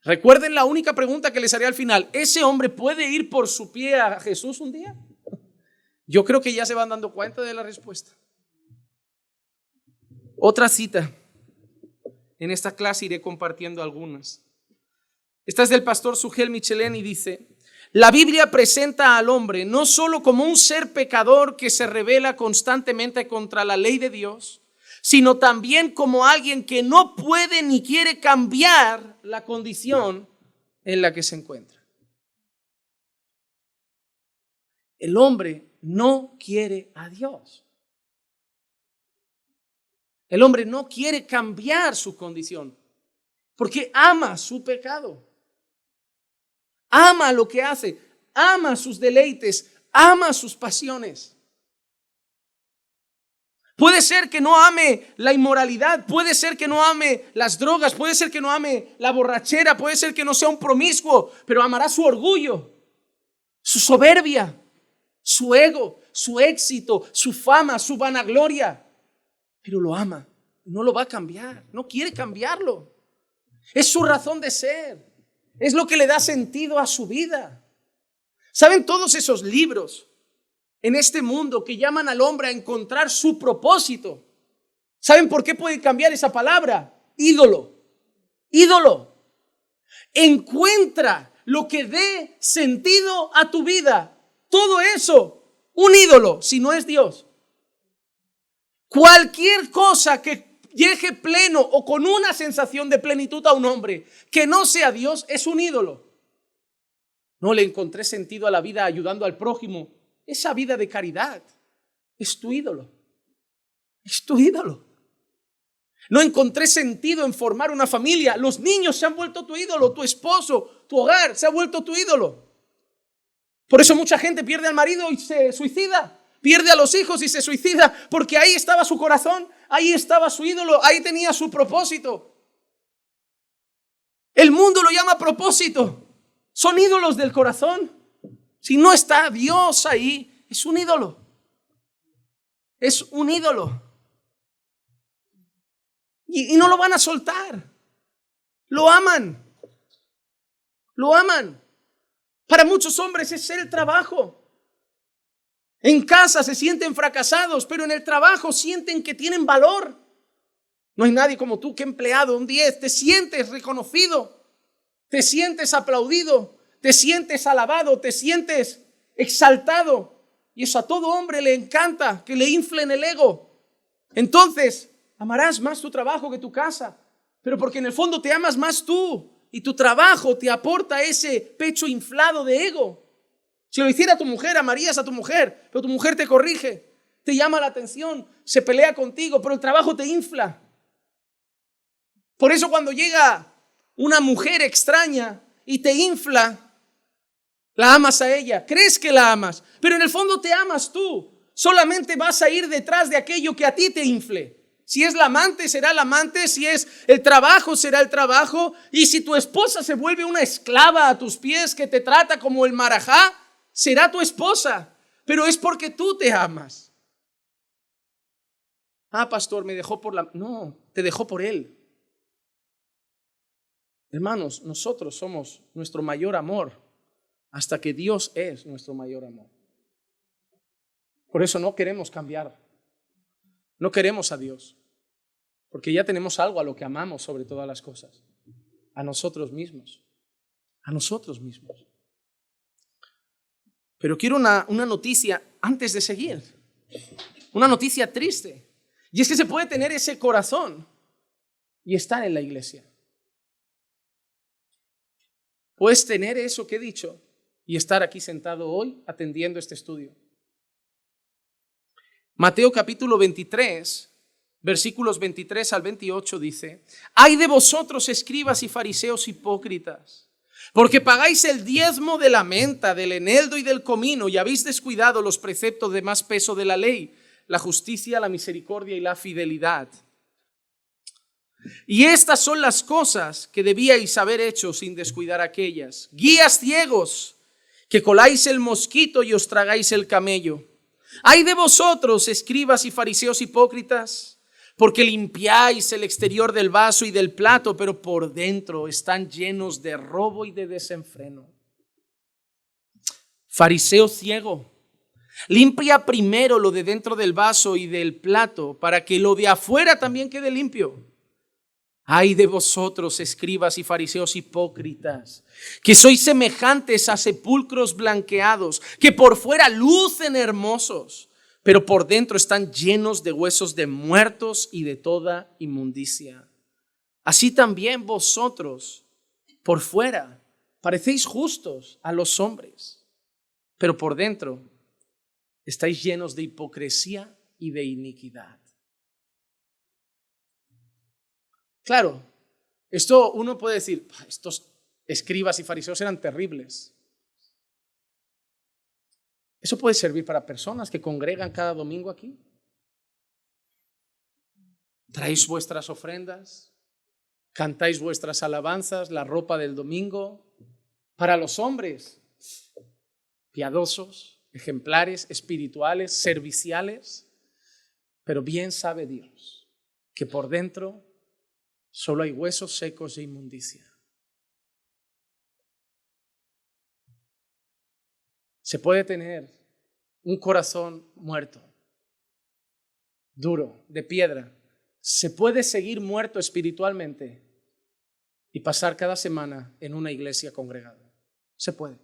Recuerden la única pregunta que les haré al final. ¿Ese hombre puede ir por su pie a Jesús un día? Yo creo que ya se van dando cuenta de la respuesta. Otra cita. En esta clase iré compartiendo algunas. Esta es del pastor Sugel Michelén y dice: la Biblia presenta al hombre no solo como un ser pecador que se rebela constantemente contra la ley de Dios, sino también como alguien que no puede ni quiere cambiar la condición en la que se encuentra. El hombre no quiere a Dios. El hombre no quiere cambiar su condición porque ama su pecado. Ama lo que hace, ama sus deleites, ama sus pasiones. Puede ser que no ame la inmoralidad, puede ser que no ame las drogas, puede ser que no ame la borrachera, puede ser que no sea un promiscuo, pero amará su orgullo, su soberbia, su ego, su éxito, su fama, su vanagloria. Pero lo ama, no lo va a cambiar, no quiere cambiarlo. Es su razón de ser, es lo que le da sentido a su vida. ¿Saben todos esos libros en este mundo que llaman al hombre a encontrar su propósito? ¿Saben por qué puede cambiar esa palabra? Ídolo. Ídolo. Encuentra lo que dé sentido a tu vida. Todo eso, un ídolo, si no es Dios. Cualquier cosa que deje pleno o con una sensación de plenitud a un hombre que no sea Dios es un ídolo. No le encontré sentido a la vida ayudando al prójimo. Esa vida de caridad es tu ídolo. Es tu ídolo. No encontré sentido en formar una familia. Los niños se han vuelto tu ídolo. Tu esposo, tu hogar se ha vuelto tu ídolo. Por eso mucha gente pierde al marido y se suicida. Pierde a los hijos y se suicida. Porque ahí estaba su corazón. Ahí estaba su ídolo. Ahí tenía su propósito. El mundo lo llama propósito. Son ídolos del corazón. Si no está Dios ahí, es un ídolo. Es un ídolo. Y no lo van a soltar. Lo aman. Lo aman. Para muchos hombres es el trabajo. En casa se sienten fracasados, pero en el trabajo sienten que tienen valor. No hay nadie como tú que empleado un 10. Te sientes reconocido. Te sientes aplaudido. Te sientes alabado, te sientes exaltado. Y eso a todo hombre le encanta, que le inflen el ego. Entonces, amarás más tu trabajo que tu casa. Pero porque en el fondo te amas más tú. Y tu trabajo te aporta ese pecho inflado de ego. Si lo hiciera tu mujer, amarías a tu mujer. Pero tu mujer te corrige, te llama la atención, se pelea contigo, pero el trabajo te infla. Por eso cuando llega una mujer extraña y te infla, la amas a ella, crees que la amas, pero en el fondo te amas tú. Solamente vas a ir detrás de aquello que a ti te infle. Si es la amante, será la amante. Si es el trabajo, será el trabajo. Y si tu esposa se vuelve una esclava a tus pies que te trata como el marajá, será tu esposa. Pero es porque tú te amas. Ah, pastor, me dejó por la... No, te dejó por él. Hermanos, nosotros somos nuestro mayor amor. Hasta que Dios es nuestro mayor amor. Por eso no queremos cambiar. No queremos a Dios. Porque ya tenemos algo a lo que amamos sobre todas las cosas. A nosotros mismos. A nosotros mismos. Pero quiero una noticia antes de seguir. Una noticia triste. Y es que se puede tener ese corazón y estar en la iglesia. Puedes tener eso que he dicho y estar aquí sentado hoy atendiendo este estudio. Mateo capítulo 23, versículos 23 al 28 dice: ¡Ay de vosotros, escribas y fariseos hipócritas! Porque pagáis el diezmo de la menta, del eneldo y del comino, y habéis descuidado los preceptos de más peso de la ley, la justicia, la misericordia y la fidelidad. Y estas son las cosas que debíais haber hecho sin descuidar aquellas. Guías ciegos, que coláis el mosquito y os tragáis el camello. ¡Ay de vosotros, escribas y fariseos hipócritas! Porque limpiáis el exterior del vaso y del plato, pero por dentro están llenos de robo y de desenfreno. Fariseo ciego, limpia primero lo de dentro del vaso y del plato, para que lo de afuera también quede limpio. ¡Ay de vosotros, escribas y fariseos hipócritas, que sois semejantes a sepulcros blanqueados, que por fuera lucen hermosos, pero por dentro están llenos de huesos de muertos y de toda inmundicia! Así también vosotros, por fuera, parecéis justos a los hombres, pero por dentro estáis llenos de hipocresía y de iniquidad. Claro, esto uno puede decir, estos escribas y fariseos eran terribles. Eso puede servir para personas que congregan cada domingo aquí. Traéis vuestras ofrendas, cantáis vuestras alabanzas, la ropa del domingo. Para los hombres, piadosos, ejemplares, espirituales, serviciales. Pero bien sabe Dios que por dentro solo hay huesos secos e inmundicia. Se puede tener un corazón muerto, duro, de piedra. Se puede seguir muerto espiritualmente y pasar cada semana en una iglesia congregada. Se puede.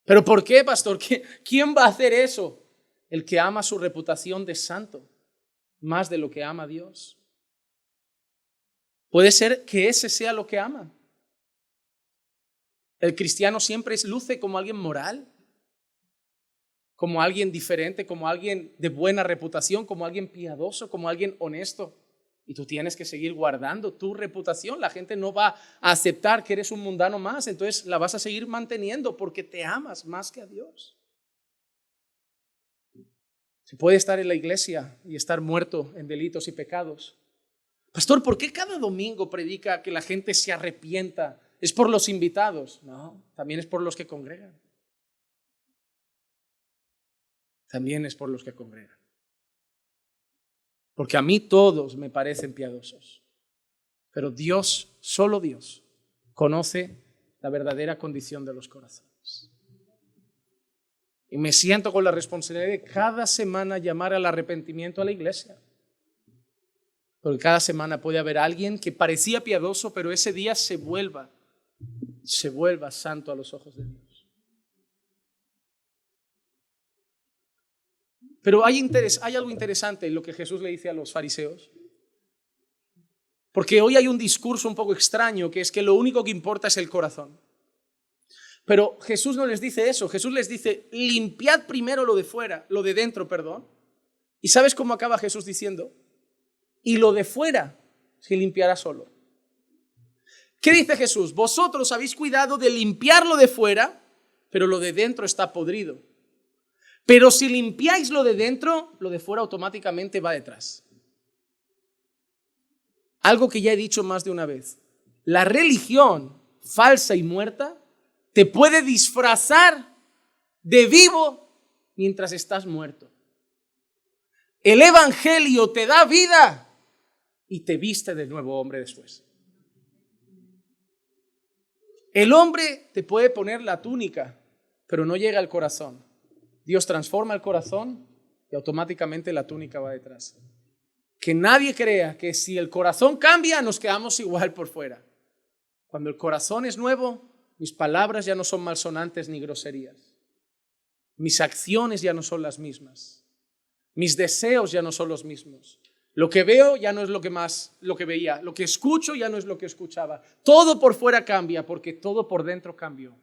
¿Pero por qué, pastor? ¿Quién va a hacer eso? El que ama su reputación de santo más de lo que ama a Dios. Puede ser que ese sea lo que ama. El cristiano siempre luce como alguien moral, como alguien diferente, como alguien de buena reputación, como alguien piadoso, como alguien honesto. Y tú tienes que seguir guardando tu reputación. La gente no va a aceptar que eres un mundano más, entonces la vas a seguir manteniendo porque te amas más que a Dios. Se puede estar en la iglesia y estar muerto en delitos y pecados. Pastor, ¿por qué cada domingo predica que la gente se arrepienta? ¿Es por los invitados? No, también es por los que congregan. También es por los que congregan. Porque a mí todos me parecen piadosos. Pero Dios, solo Dios, conoce la verdadera condición de los corazones. Y me siento con la responsabilidad de cada semana llamar al arrepentimiento a la iglesia. Porque cada semana puede haber alguien que parecía piadoso, pero ese día se vuelva santo a los ojos de Dios. Pero hay algo interesante en lo que Jesús le dice a los fariseos. Porque hoy hay un discurso un poco extraño, que es que lo único que importa es el corazón. Pero Jesús no les dice eso. Jesús les dice, limpiad primero lo de dentro. ¿Y sabes cómo acaba Jesús diciendo? Y lo de fuera se limpiará solo. ¿Qué dice Jesús? Vosotros habéis cuidado de limpiar lo de fuera, pero lo de dentro está podrido. Pero si limpiáis lo de dentro, lo de fuera automáticamente va detrás. Algo que ya he dicho más de una vez. La religión falsa y muerta te puede disfrazar de vivo mientras estás muerto. El evangelio te da vida y te viste de nuevo hombre después. El hombre te puede poner la túnica, pero no llega al corazón. Dios transforma el corazón y automáticamente la túnica va detrás. Que nadie crea que si el corazón cambia, nos quedamos igual por fuera. Cuando el corazón es nuevo, mis palabras ya no son malsonantes ni groserías. Mis acciones ya no son las mismas. Mis deseos ya no son los mismos. Lo que veo ya no es lo que veía. Lo que escucho ya no es lo que escuchaba. Todo por fuera cambia porque todo por dentro cambió.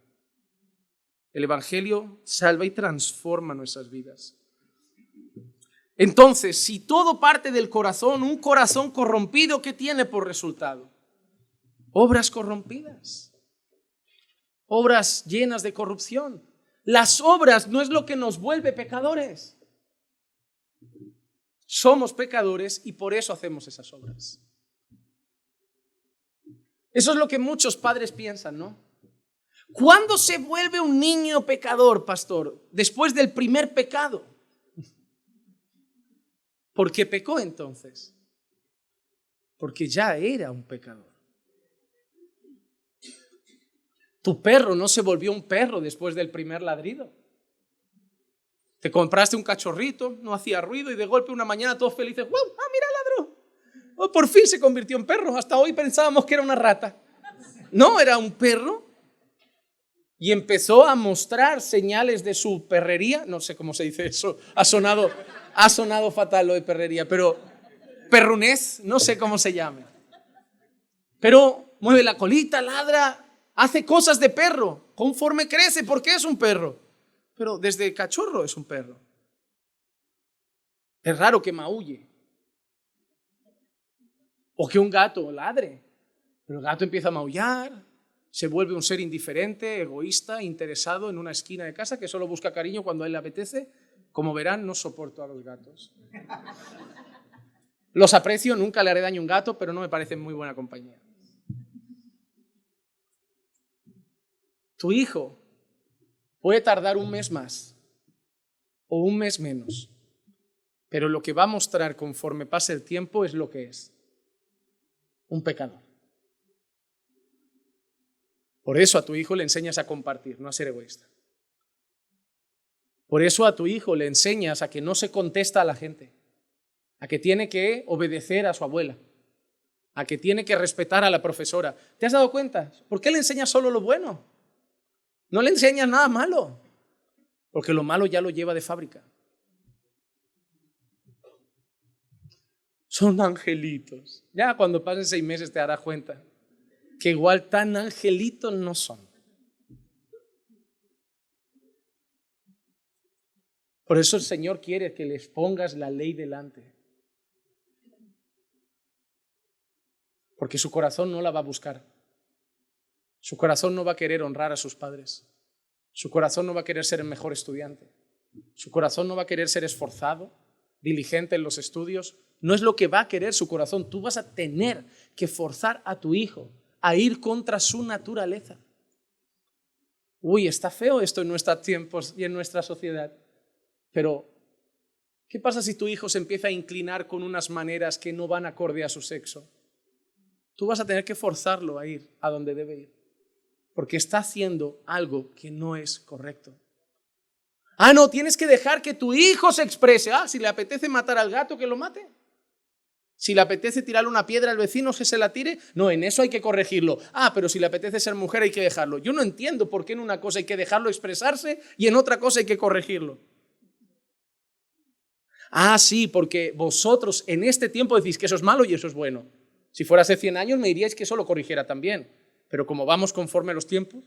El Evangelio salva y transforma nuestras vidas. Entonces, si todo parte del corazón, un corazón corrompido, ¿qué tiene por resultado? Obras corrompidas. Obras llenas de corrupción. Las obras no es lo que nos vuelve pecadores. Somos pecadores y por eso hacemos esas obras. Eso es lo que muchos padres piensan, ¿no? ¿Cuándo se vuelve un niño pecador, pastor? Después del primer pecado. ¿Por qué pecó entonces? Porque ya era un pecador. Tu perro no se volvió un perro después del primer ladrido. Te compraste un cachorrito, no hacía ruido y de golpe una mañana todos felices, ¡wow! ¡Ah, mira, ladró! Oh, por fin se convirtió en perro. Hasta hoy pensábamos que era una rata. No, era un perro. Y empezó a mostrar señales de su perrería. No sé cómo se dice eso. Ha sonado fatal lo de perrería, pero perrunez, no sé cómo se llame. Pero mueve la colita, ladra, hace cosas de perro. Conforme crece, porque es un perro. Pero desde cachorro es un perro. Es raro que maulle. O que un gato ladre. Pero el gato empieza a maullar, se vuelve un ser indiferente, egoísta, interesado en una esquina de casa que solo busca cariño cuando a él le apetece. Como verán, no soporto a los gatos. Los aprecio, nunca le haré daño a un gato, pero no me parecen muy buena compañía. Tu hijo puede tardar un mes más o un mes menos, pero lo que va a mostrar conforme pase el tiempo es lo que es: un pecador. Por eso a tu hijo le enseñas a compartir, no a ser egoísta. Por eso a tu hijo le enseñas a que no se contesta a la gente, a que tiene que obedecer a su abuela, a que tiene que respetar a la profesora. ¿Te has dado cuenta? ¿Por qué le enseñas solo lo bueno? No le enseñas nada malo, porque lo malo ya lo lleva de fábrica. Son angelitos. Ya cuando pasen 6 meses te darás cuenta que igual tan angelitos no son. Por eso el Señor quiere que les pongas la ley delante. Porque su corazón no la va a buscar. Su corazón no va a querer honrar a sus padres. Su corazón no va a querer ser el mejor estudiante. Su corazón no va a querer ser esforzado, diligente en los estudios. No es lo que va a querer su corazón. Tú vas a tener que forzar a tu hijo a ir contra su naturaleza. Uy, está feo esto en nuestros tiempos y en nuestra sociedad. Pero, ¿qué pasa si tu hijo se empieza a inclinar con unas maneras que no van acorde a su sexo? Tú vas a tener que forzarlo a ir a donde debe ir, porque está haciendo algo que no es correcto. Ah, no, tienes que dejar que tu hijo se exprese. Ah, si le apetece matar al gato, que lo mate. Si le apetece tirarle una piedra al vecino, que se la tire. No, en eso hay que corregirlo. Ah, pero si le apetece ser mujer, hay que dejarlo. Yo no entiendo por qué en una cosa hay que dejarlo expresarse y en otra cosa hay que corregirlo. Ah, sí, porque vosotros en este tiempo decís que eso es malo y eso es bueno. Si fuera hace 100 años me diríais que eso lo corrigiera también. Pero como vamos conforme a los tiempos,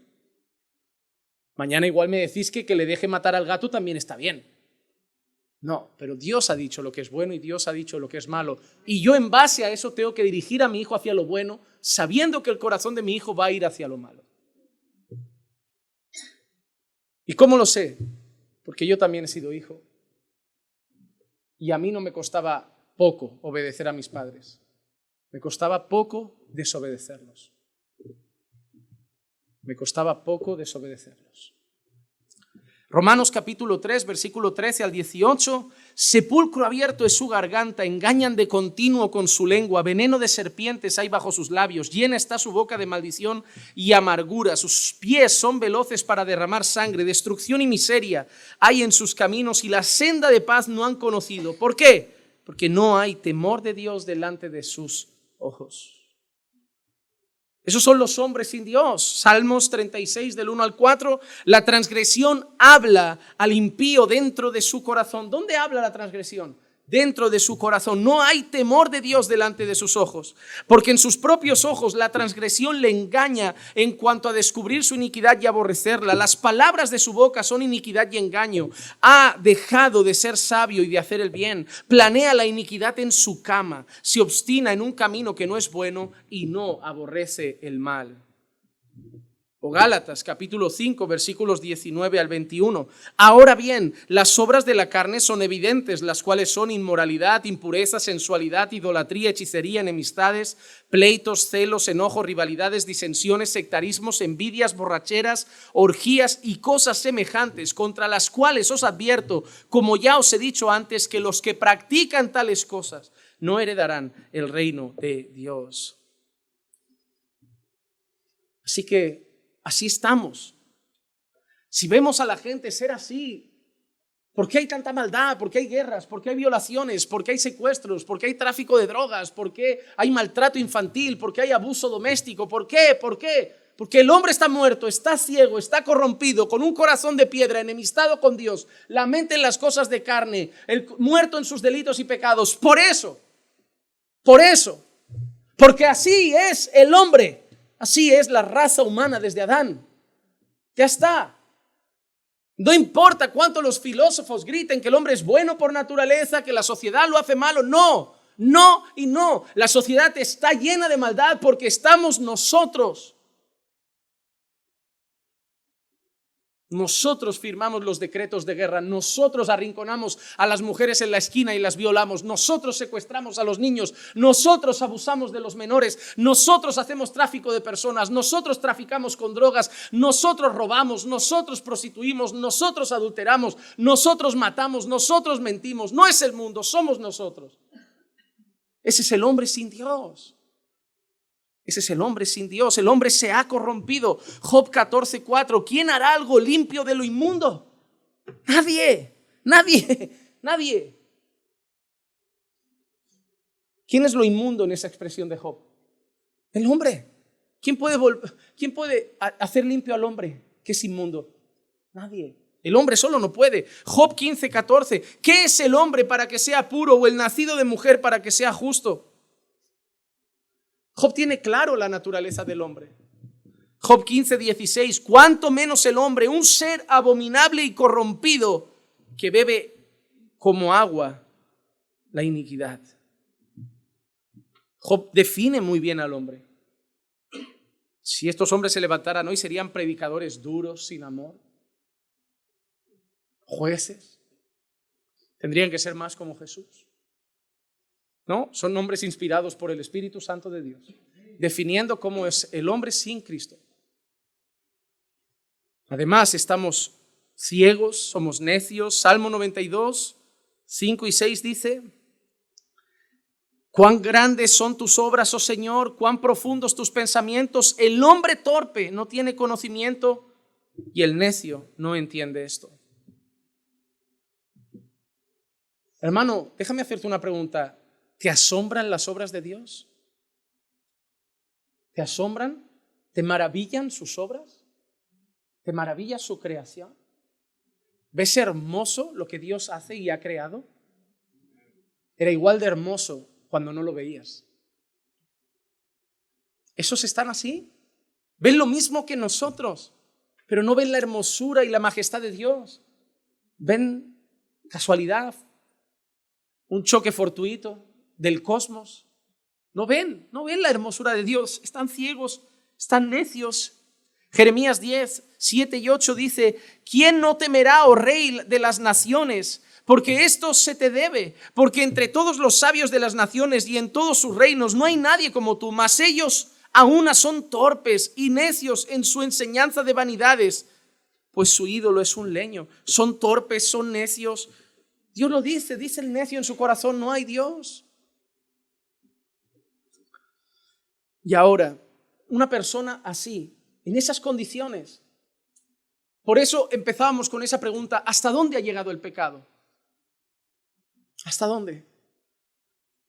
mañana igual me decís que le deje matar al gato también está bien. No, pero Dios ha dicho lo que es bueno y Dios ha dicho lo que es malo. Y yo en base a eso tengo que dirigir a mi hijo hacia lo bueno, sabiendo que el corazón de mi hijo va a ir hacia lo malo. ¿Y cómo lo sé? Porque yo también he sido hijo. Y a mí no me costaba poco obedecer a mis padres. Me costaba poco desobedecerlos. Me costaba poco desobedecerlos. Romanos capítulo 3, versículo 13 al 18. Sepulcro abierto es su garganta, engañan de continuo con su lengua, veneno de serpientes hay bajo sus labios, llena está su boca de maldición y amargura, sus pies son veloces para derramar sangre, destrucción y miseria hay en sus caminos y la senda de paz no han conocido. ¿Por qué? Porque no hay temor de Dios delante de sus ojos. Esos son los hombres sin Dios. Salmos 36 del 1 al 4. La transgresión habla al impío dentro de su corazón. ¿Dónde habla la transgresión? Dentro de su corazón. No hay temor de Dios delante de sus ojos, porque en sus propios ojos la transgresión le engaña en cuanto a descubrir su iniquidad y aborrecerla. Las palabras de su boca son iniquidad y engaño. Ha dejado de ser sabio y de hacer el bien. Planea la iniquidad en su cama. Se obstina en un camino que no es bueno y no aborrece el mal. O Gálatas capítulo 5 versículos 19 al 21. Ahora bien, las obras de la carne son evidentes, las cuales son inmoralidad, impureza, sensualidad, idolatría, hechicería, enemistades, pleitos, celos, enojos, rivalidades, disensiones, sectarismos, envidias, borracheras, orgías y cosas semejantes, contra las cuales os advierto, como ya os he dicho antes, que los que practican tales cosas no heredarán el reino de Dios. Así que así estamos. Si vemos a la gente ser así, ¿por qué hay tanta maldad? ¿Por qué hay guerras? ¿Por qué hay violaciones? ¿Por qué hay secuestros? ¿Por qué hay tráfico de drogas? ¿Por qué hay maltrato infantil? ¿Por qué hay abuso doméstico? ¿Por qué? ¿Por qué? Porque el hombre está muerto, está ciego, está corrompido, con un corazón de piedra, enemistado con Dios, la mente en las cosas de carne, muerto en sus delitos y pecados. Por eso, porque así es el hombre. Así es la raza humana desde Adán. Ya está. No importa cuánto los filósofos griten que el hombre es bueno por naturaleza, que la sociedad lo hace malo. No, no y no. La sociedad está llena de maldad porque estamos nosotros. Nosotros firmamos los decretos de guerra, nosotros arrinconamos a las mujeres en la esquina y las violamos, nosotros secuestramos a los niños, nosotros abusamos de los menores, nosotros hacemos tráfico de personas, nosotros traficamos con drogas, nosotros robamos, nosotros prostituimos, nosotros adulteramos, nosotros matamos, nosotros mentimos. No es el mundo, somos nosotros. Ese es el hombre sin Dios. Ese es el hombre sin Dios. El hombre se ha corrompido. Job 14:4. ¿Quién hará algo limpio de lo inmundo? Nadie. ¿Quién es lo inmundo en esa expresión de Job? El hombre. ¿Quién puede hacer limpio al hombre que es inmundo? Nadie. El hombre solo no puede. Job 15:14. ¿Qué es el hombre para que sea puro o el nacido de mujer para que sea justo? Job tiene claro la naturaleza del hombre. Job 15:16. Cuánto menos el hombre, un ser abominable y corrompido que bebe como agua la iniquidad. Job define muy bien al hombre. Si estos hombres se levantaran hoy, serían predicadores duros, sin amor, jueces. Tendrían que ser más como Jesús. No, son hombres inspirados por el Espíritu Santo de Dios, definiendo cómo es el hombre sin Cristo. Además, estamos ciegos, somos necios. Salmo 92, 5 y 6 dice: cuán grandes son tus obras, oh Señor, cuán profundos tus pensamientos. El hombre torpe no tiene conocimiento y el necio no entiende esto. Hermano, déjame hacerte una pregunta. ¿Te asombran las obras de Dios? ¿Te asombran? ¿Te maravillan sus obras? ¿Te maravilla su creación? ¿Ves hermoso lo que Dios hace y ha creado? Era igual de hermoso cuando no lo veías. ¿Esos están así? Ven lo mismo que nosotros, pero no ven la hermosura y la majestad de Dios. Ven casualidad, un choque fortuito del cosmos. No ven la hermosura de Dios. Están ciegos, están necios. Jeremías 10, 7 y 8 dice: ¿quién no temerá, oh rey de las naciones? Porque esto se te debe, porque entre todos los sabios de las naciones y en todos sus reinos no hay nadie como tú, mas ellos aún son torpes y necios en su enseñanza de vanidades, pues su ídolo es un leño. Son torpes, son necios. Dios lo dice el necio en su corazón: no hay Dios. Y ahora, una persona así, en esas condiciones, por eso empezábamos con esa pregunta: ¿hasta dónde ha llegado el pecado? ¿Hasta dónde?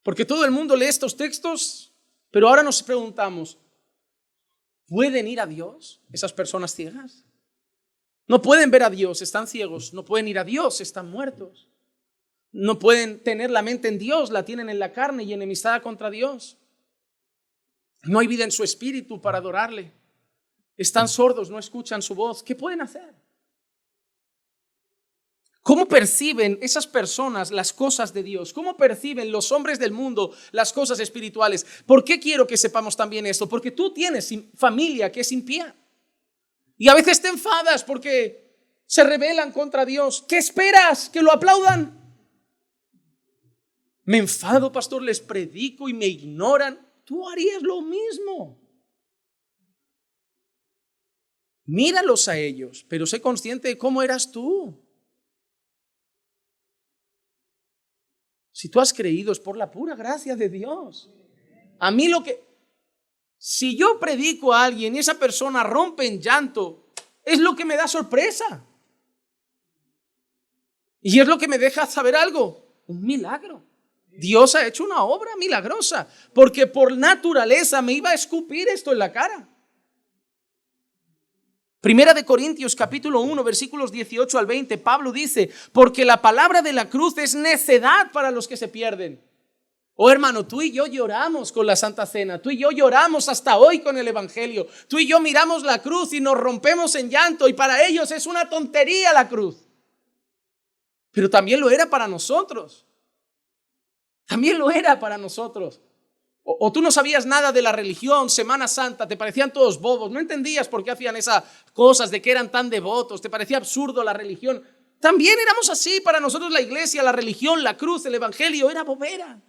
Porque todo el mundo lee estos textos, pero ahora nos preguntamos: ¿Pueden ir a Dios esas personas ciegas? No pueden ver a Dios, están ciegos. No pueden ir a Dios, están muertos. No pueden tener la mente en Dios, la tienen en la carne y enemistada contra Dios. No hay vida en su espíritu para adorarle. Están sordos, no escuchan su voz. ¿Qué pueden hacer? ¿Cómo perciben esas personas las cosas de Dios? ¿Cómo perciben los hombres del mundo las cosas espirituales? ¿Por qué quiero que sepamos también esto? Porque tú tienes familia que es impía. Y a veces te enfadas porque se rebelan contra Dios. ¿Qué esperas? ¿Que lo aplaudan? Me enfado, pastor, les predico y me ignoran. Tú harías lo mismo. Míralos a ellos, pero sé consciente de cómo eras tú. Si tú has creído es por la pura gracia de Dios. A mí si yo predico a alguien y esa persona rompe en llanto, es lo que me da sorpresa. Y es lo que me deja saber algo, un milagro. Dios ha hecho una obra milagrosa, porque por naturaleza me iba a escupir esto en la cara. Primera de Corintios capítulo 1 versículos 18 al 20, Pablo dice, porque la palabra de la cruz es necedad para los que se pierden. Oh hermano, tú y yo lloramos con la Santa Cena, tú y yo lloramos hasta hoy con el Evangelio, tú y yo miramos la cruz y nos rompemos en llanto y para ellos es una tontería la cruz. Pero también lo era para nosotros, también lo era para nosotros. O tú no sabías nada de la religión, Semana Santa, te parecían todos bobos, no entendías por qué hacían esas cosas, de que eran tan devotos, te parecía absurdo la religión. También éramos así, para nosotros la iglesia, la religión, la cruz, el evangelio, era bobera.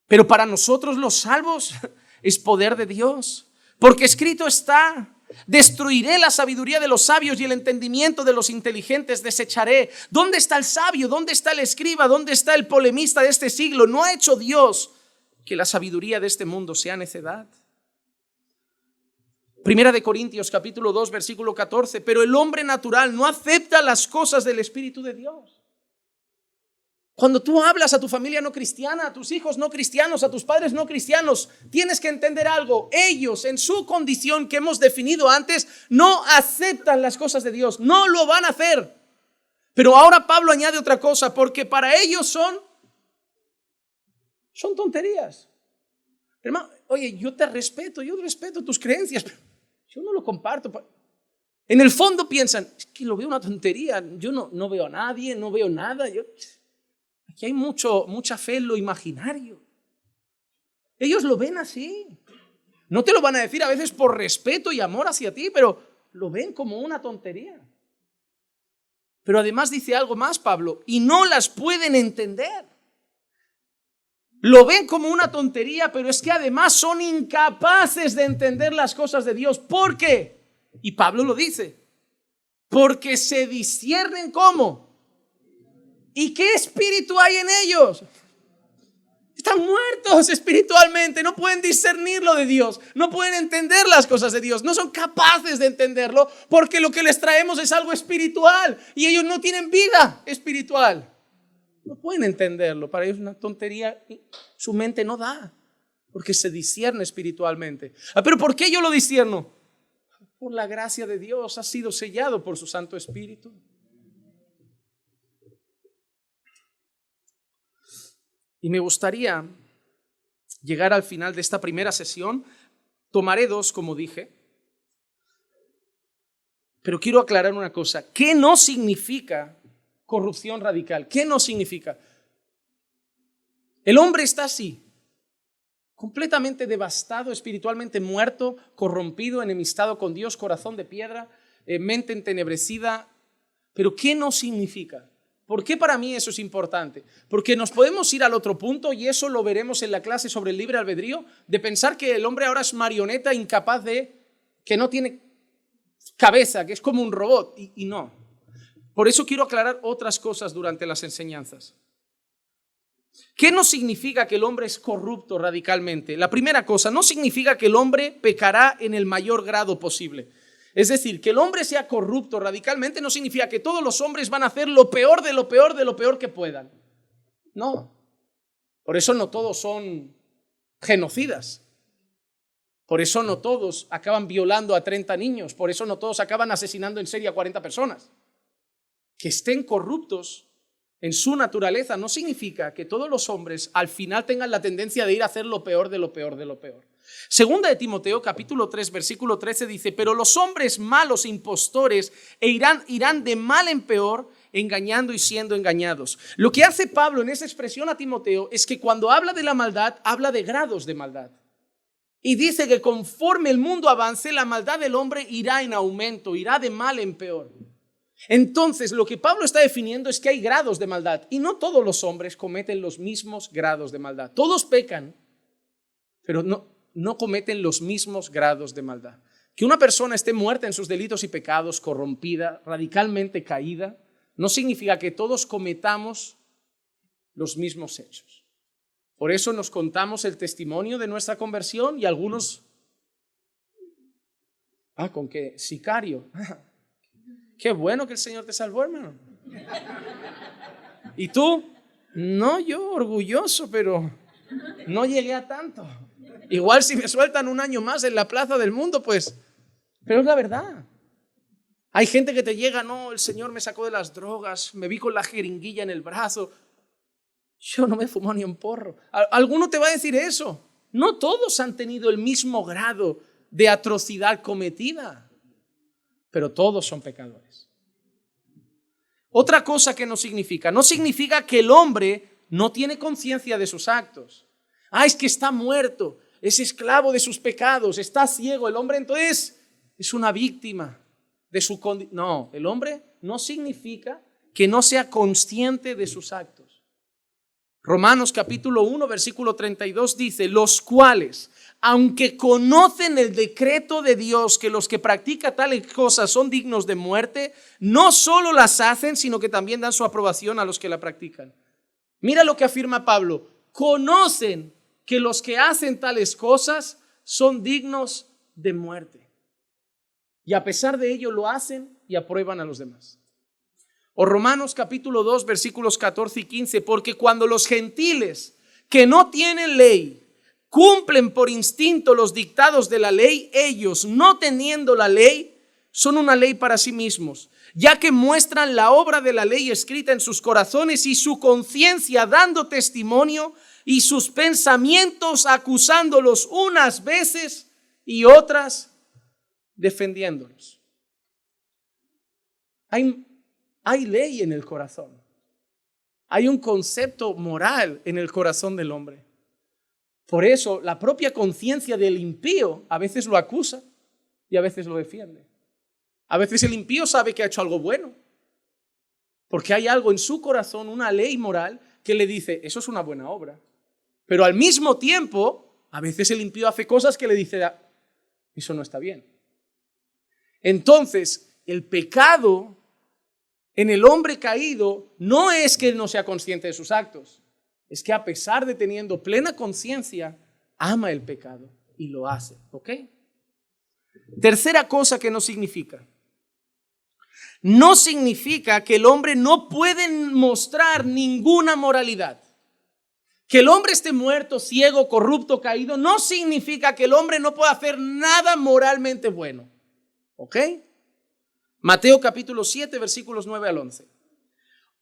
Pero para nosotros los salvos es poder de Dios, porque escrito está, destruiré la sabiduría de los sabios y el entendimiento de los inteligentes desecharé. ¿Dónde está el sabio? ¿Dónde está el escriba? ¿Dónde está el polemista de este siglo? ¿No ha hecho Dios que la sabiduría de este mundo sea necedad? Primera de Corintios capítulo 2 versículo 14, pero el hombre natural no acepta las cosas del Espíritu de Dios. Cuando tú hablas a tu familia no cristiana, a tus hijos no cristianos, a tus padres no cristianos, tienes que entender algo. Ellos, en su condición que hemos definido antes, no aceptan las cosas de Dios, no lo van a hacer. Pero ahora Pablo añade otra cosa, porque para ellos son tonterías. Hermano, oye, yo respeto tus creencias, pero yo no lo comparto. En el fondo piensan, es que lo veo una tontería, yo no veo a nadie, no veo nada, aquí hay mucha fe en lo imaginario. Ellos lo ven así. No te lo van a decir a veces por respeto y amor hacia ti, pero lo ven como una tontería. Pero además dice algo más Pablo, y no las pueden entender. Lo ven como una tontería, pero es que además son incapaces de entender las cosas de Dios. ¿Por qué? Y Pablo lo dice, porque se disciernen ¿cómo? ¿Y qué espíritu hay en ellos? Están muertos espiritualmente, no pueden discernir lo de Dios, no pueden entender las cosas de Dios, no son capaces de entenderlo porque lo que les traemos es algo espiritual y ellos no tienen vida espiritual. No pueden entenderlo, para ellos es una tontería, su mente no da, porque se discierne espiritualmente. ¿Pero por qué yo lo discierno? Por la gracia de Dios, ha sido sellado por su Santo Espíritu. Y me gustaría llegar al final de esta primera sesión. Tomaré 2, como dije. Pero quiero aclarar una cosa. ¿Qué no significa corrupción radical? ¿Qué no significa? El hombre está así, completamente devastado, espiritualmente muerto, corrompido, enemistado con Dios, corazón de piedra, mente entenebrecida. ¿Pero qué no significa? ¿Por qué para mí eso es importante? Porque nos podemos ir al otro punto y eso lo veremos en la clase sobre el libre albedrío, de pensar que el hombre ahora es marioneta incapaz que no tiene cabeza, que es como un robot, y no. Por eso quiero aclarar otras cosas durante las enseñanzas. ¿Qué no significa que el hombre es corrupto radicalmente? La primera cosa, no significa que el hombre pecará en el mayor grado posible. Es decir, que el hombre sea corrupto radicalmente no significa que todos los hombres van a hacer lo peor de lo peor de lo peor que puedan. No. Por eso no todos son genocidas. Por eso no todos acaban violando a 30 niños, por eso no todos acaban asesinando en serie a 40 personas. Que estén corruptos en su naturaleza no significa que todos los hombres al final tengan la tendencia de ir a hacer lo peor de lo peor de lo peor. Segunda de Timoteo, capítulo 3, versículo 13 dice: pero los hombres malos e impostores irán de mal en peor, engañando y siendo engañados. Lo que hace Pablo en esa expresión a Timoteo es que cuando habla de la maldad, habla de grados de maldad. Y dice que conforme el mundo avance, la maldad del hombre irá en aumento, irá de mal en peor. Entonces, lo que Pablo está definiendo es que hay grados de maldad y no todos los hombres cometen los mismos grados de maldad. Todos pecan, pero no cometen los mismos grados de maldad. Que una persona esté muerta en sus delitos y pecados, corrompida, radicalmente caída, no significa que todos cometamos los mismos hechos. Por eso nos contamos el testimonio de nuestra conversión y algunos, ¿con qué? Sicario. Qué bueno que el Señor te salvó, hermano. ¿Y tú? No, yo orgulloso, pero no llegué a tanto. Igual si me sueltan un año más en la plaza del mundo, pues. Pero es la verdad. Hay gente que te llega: no, el Señor me sacó de las drogas, me vi con la jeringuilla en el brazo. Yo no me fumo ni un porro. Alguno te va a decir eso. No todos han tenido el mismo grado de atrocidad cometida, pero todos son pecadores. Otra cosa que no significa que el hombre no tiene conciencia de sus actos. Es que está muerto, es esclavo de sus pecados, está ciego. El hombre entonces es una víctima de su condición. No, el hombre no significa que no sea consciente de sus actos. Romanos capítulo 1, versículo 32 dice: los cuales, aunque conocen el decreto de Dios que los que practican tales cosas son dignos de muerte, no solo las hacen, sino que también dan su aprobación a los que la practican. Mira lo que afirma Pablo: conocen que los que hacen tales cosas son dignos de muerte. Y a pesar de ello lo hacen y aprueban a los demás. O Romanos capítulo 2, versículos 14 y 15, porque cuando los gentiles que no tienen ley cumplen por instinto los dictados de la ley, ellos, no teniendo la ley, son una ley para sí mismos, ya que muestran la obra de la ley escrita en sus corazones y su conciencia dando testimonio y sus pensamientos acusándolos unas veces y otras defendiéndolos. Hay ley en el corazón. Hay un concepto moral en el corazón del hombre. Por eso la propia conciencia del impío a veces lo acusa y a veces lo defiende. A veces el impío sabe que ha hecho algo bueno, porque hay algo en su corazón, una ley moral que le dice: eso es una buena obra. Pero al mismo tiempo, a veces el impío hace cosas que le dice: eso no está bien. Entonces, el pecado en el hombre caído no es que él no sea consciente de sus actos, es que a pesar de teniendo plena conciencia, ama el pecado y lo hace. ¿Ok? Tercera cosa que no significa que el hombre no puede mostrar ninguna moralidad. Que el hombre esté muerto, ciego, corrupto, caído, no significa que el hombre no pueda hacer nada moralmente bueno. ¿Ok? Mateo capítulo 7, versículos 9 al 11.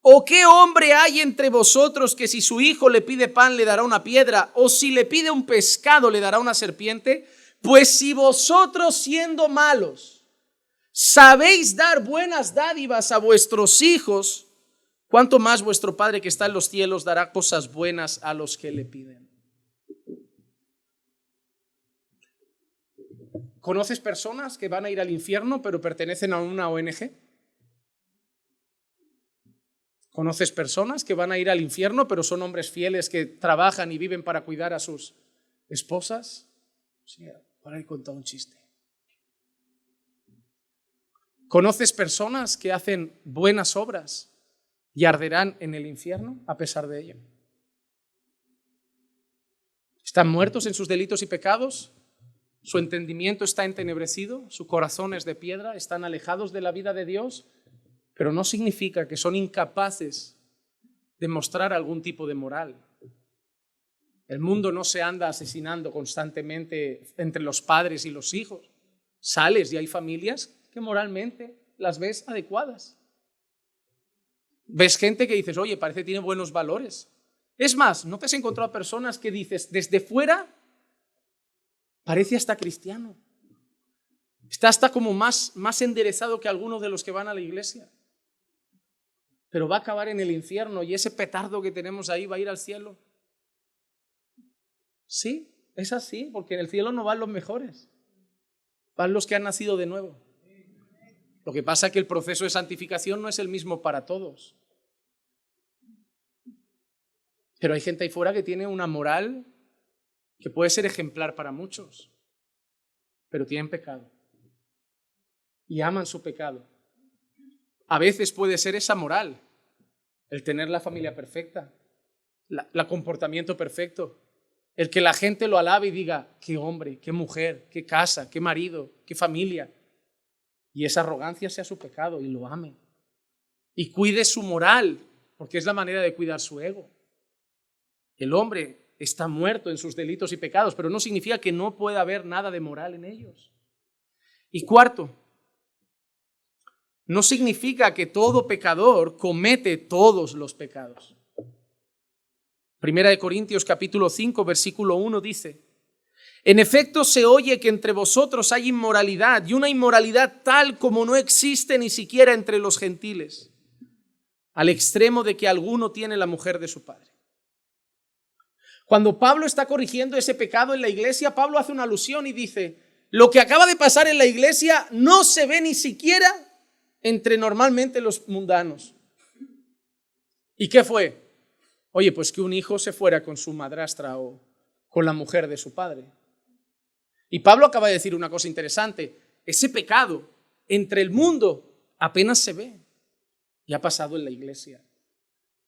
¿O qué hombre hay entre vosotros que si su hijo le pide pan le dará una piedra, o si le pide un pescado le dará una serpiente? Pues si vosotros, siendo malos, sabéis dar buenas dádivas a vuestros hijos, ¿cuánto más vuestro Padre que está en los cielos dará cosas buenas a los que le piden? ¿Conoces personas que van a ir al infierno pero pertenecen a una ONG? ¿Conoces personas que van a ir al infierno pero son hombres fieles que trabajan y viven para cuidar a sus esposas? Sí, para ir contar un chiste. ¿Conoces personas que hacen buenas obras y arderán en el infierno a pesar de ello? ¿Están muertos en sus delitos y pecados? ¿Su entendimiento está entenebrecido? ¿Su corazón es de piedra? ¿Están alejados de la vida de Dios? Pero no significa que son incapaces de mostrar algún tipo de moral. El mundo no se anda asesinando constantemente entre los padres y los hijos. Sales y hay familias que moralmente las ves adecuadas. Ves gente que dices, oye, parece que tiene buenos valores. Es más, ¿no te has encontrado personas que dices, desde fuera, parece hasta cristiano? Está hasta como más enderezado que algunos de los que van a la iglesia. Pero va a acabar en el infierno y ese petardo que tenemos ahí va a ir al cielo. Sí, es así, porque en el cielo no van los mejores, van los que han nacido de nuevo. Lo que pasa es que el proceso de santificación no es el mismo para todos. Pero hay gente ahí fuera que tiene una moral que puede ser ejemplar para muchos, pero tienen pecado y aman su pecado. A veces puede ser esa moral, el tener la familia perfecta, el comportamiento perfecto, el que la gente lo alabe y diga, qué hombre, qué mujer, qué casa, qué marido, qué familia. Y esa arrogancia sea su pecado y lo ame. Y cuide su moral, porque es la manera de cuidar su ego. El hombre está muerto en sus delitos y pecados, pero no significa que no pueda haber nada de moral en ellos. Y cuarto, no significa que todo pecador comete todos los pecados. Primera de Corintios capítulo 5, versículo 1 dice, en efecto se oye que entre vosotros hay inmoralidad y una inmoralidad tal como no existe ni siquiera entre los gentiles, al extremo de que alguno tiene la mujer de su padre. Cuando Pablo está corrigiendo ese pecado en la iglesia, Pablo hace una alusión y dice, lo que acaba de pasar en la iglesia no se ve ni siquiera entre normalmente los mundanos. ¿Y qué fue? Oye, pues que un hijo se fuera con su madrastra o con la mujer de su padre. Y Pablo acaba de decir una cosa interesante. Ese pecado entre el mundo apenas se ve y ha pasado en la iglesia.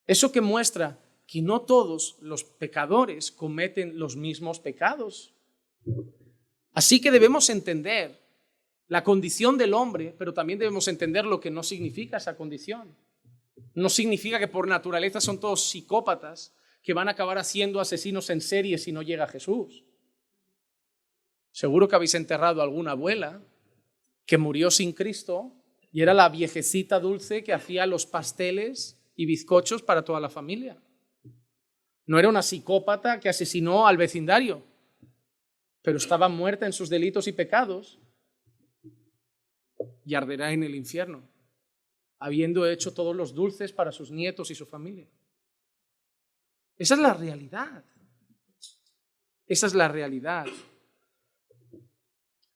Eso que muestra que no todos los pecadores cometen los mismos pecados. Así que debemos entender la condición del hombre, pero también debemos entender lo que no significa esa condición. No significa que por naturaleza son todos psicópatas que van a acabar siendo asesinos en serie si no llega Jesús. Seguro que habéis enterrado a alguna abuela que murió sin Cristo y era la viejecita dulce que hacía los pasteles y bizcochos para toda la familia. No era una psicópata que asesinó al vecindario, pero estaba muerta en sus delitos y pecados y arderá en el infierno, habiendo hecho todos los dulces para sus nietos y su familia. Esa es la realidad. Esa es la realidad.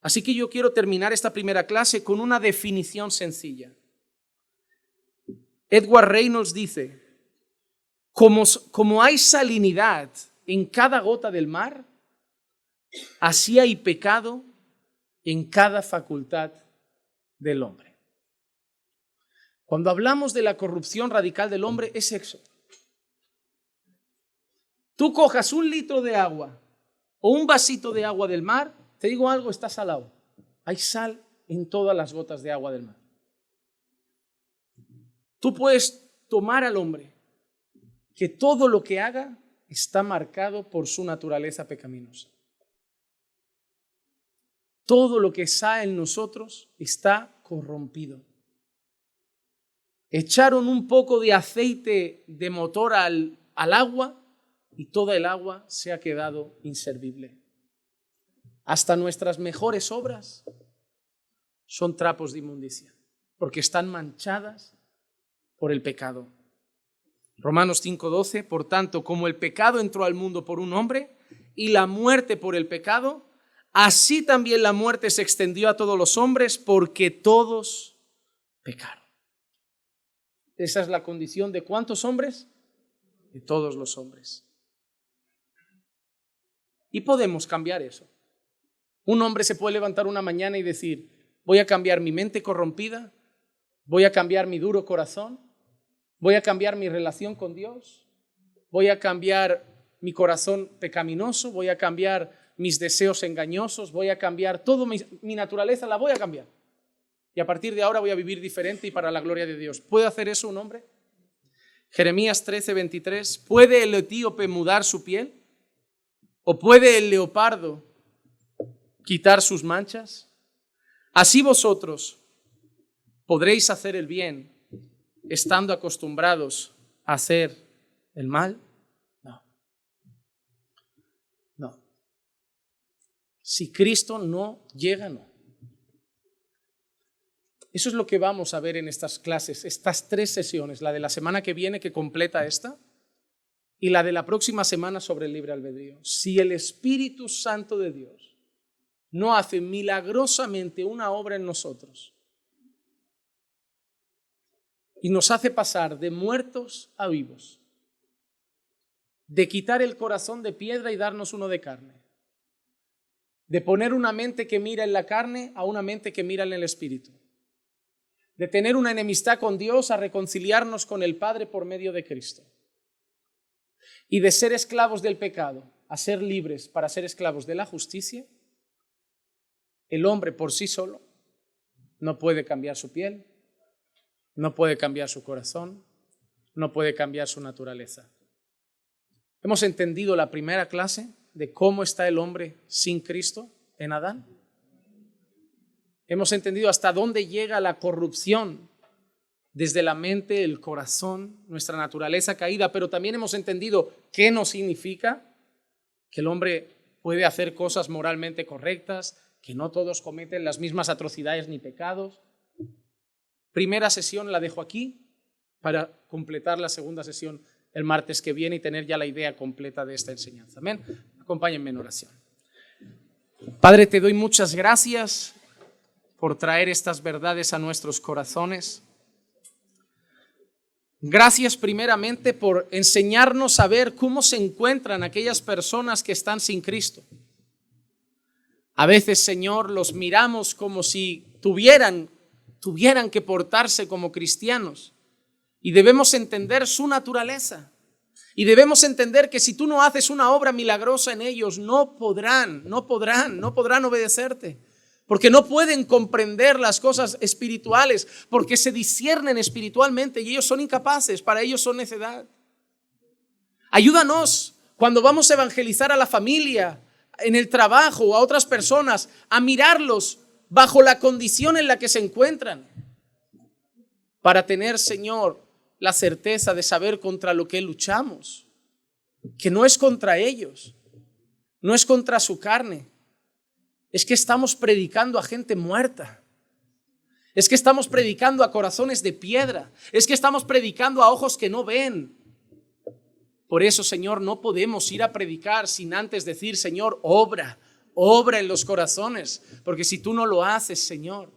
Así que yo quiero terminar esta primera clase con una definición sencilla. Edward Reynolds dice, como hay salinidad en cada gota del mar, así hay pecado en cada facultad del hombre. Cuando hablamos de la corrupción radical del hombre, es eso. Tú cojas un litro de agua o un vasito de agua del mar, te digo algo, está salado. Hay sal en todas las gotas de agua del mar. Tú puedes tomar al hombre, que todo lo que haga está marcado por su naturaleza pecaminosa. Todo lo que sale en nosotros está corrompido. Echaron un poco de aceite de motor al agua y toda el agua se ha quedado inservible. Hasta nuestras mejores obras son trapos de inmundicia, porque están manchadas por el pecado. Romanos 5:12, por tanto, como el pecado entró al mundo por un hombre y la muerte por el pecado, así también la muerte se extendió a todos los hombres porque todos pecaron. Esa es la condición de ¿cuántos hombres? De todos los hombres. Y podemos cambiar eso. Un hombre se puede levantar una mañana y decir, voy a cambiar mi mente corrompida, voy a cambiar mi duro corazón, voy a cambiar mi relación con Dios, voy a cambiar mi corazón pecaminoso, voy a cambiar mis deseos engañosos, voy a cambiar toda mi naturaleza, la voy a cambiar. Y a partir de ahora voy a vivir diferente y para la gloria de Dios. ¿Puede hacer eso un hombre? Jeremías 13:23, ¿puede el etíope mudar su piel? ¿O puede el leopardo quitar sus manchas? Así vosotros podréis hacer el bien estando acostumbrados a hacer el mal. No. Si Cristo no llega, no. Eso es lo que vamos a ver en estas clases, estas 3 sesiones, la de la semana que viene que completa esta y la de la próxima semana sobre el libre albedrío. Si el Espíritu Santo de Dios no hace milagrosamente una obra en nosotros y nos hace pasar de muertos a vivos, de quitar el corazón de piedra y darnos uno de carne, de poner una mente que mira en la carne a una mente que mira en el Espíritu, de tener una enemistad con Dios a reconciliarnos con el Padre por medio de Cristo, y de ser esclavos del pecado a ser libres para ser esclavos de la justicia, el hombre por sí solo no puede cambiar su piel, no puede cambiar su corazón, no puede cambiar su naturaleza. Hemos entendido la primera clase de cómo está el hombre sin Cristo en Adán. Hemos entendido hasta dónde llega la corrupción desde la mente, el corazón, nuestra naturaleza caída, pero también hemos entendido qué nos significa que el hombre puede hacer cosas moralmente correctas, que no todos cometen las mismas atrocidades ni pecados. Primera sesión la dejo aquí para completar la segunda sesión el martes que viene y tener ya la idea completa de esta enseñanza. Amén. Acompáñenme en oración. Padre, te doy muchas gracias por traer estas verdades a nuestros corazones. Gracias primeramente por enseñarnos a ver cómo se encuentran aquellas personas que están sin Cristo. A veces, Señor, los miramos como si tuvieran que portarse como cristianos y debemos entender su naturaleza y debemos entender que si tú no haces una obra milagrosa en ellos, no podrán obedecerte. Porque no pueden comprender las cosas espirituales, porque se disciernen espiritualmente y ellos son incapaces, para ellos son necedad. Ayúdanos cuando vamos a evangelizar a la familia, en el trabajo o a otras personas, a mirarlos bajo la condición en la que se encuentran, para tener, Señor, la certeza de saber contra lo que luchamos, que no es contra ellos, no es contra su carne. Es que estamos predicando a gente muerta. Es que estamos predicando a corazones de piedra. Es que estamos predicando a ojos que no ven. Por eso, Señor, no podemos ir a predicar sin antes decir, Señor, obra en los corazones. Porque si tú no lo haces, Señor,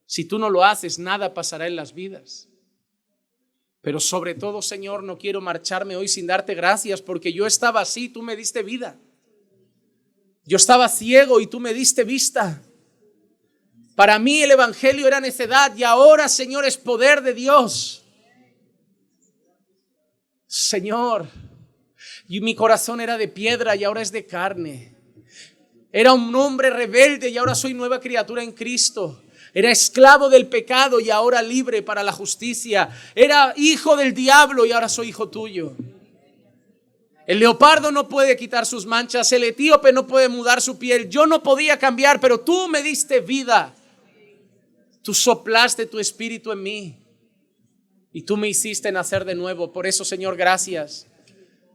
si tú no lo haces, nada pasará en las vidas. Pero sobre todo, Señor, no quiero marcharme hoy sin darte gracias, porque yo estaba así, tú me diste vida. Yo estaba ciego y tú me diste vista. Para mí el evangelio era necedad y ahora, Señor, es poder de Dios. Señor, y mi corazón era de piedra y ahora es de carne. Era un hombre rebelde y ahora soy nueva criatura en Cristo. Era esclavo del pecado y ahora libre para la justicia. Era hijo del diablo y ahora soy hijo tuyo. El leopardo no puede quitar sus manchas, el etíope no puede mudar su piel. Yo no podía cambiar, pero tú me diste vida. Tú soplaste tu espíritu en mí y tú me hiciste nacer de nuevo. Por eso, Señor, gracias.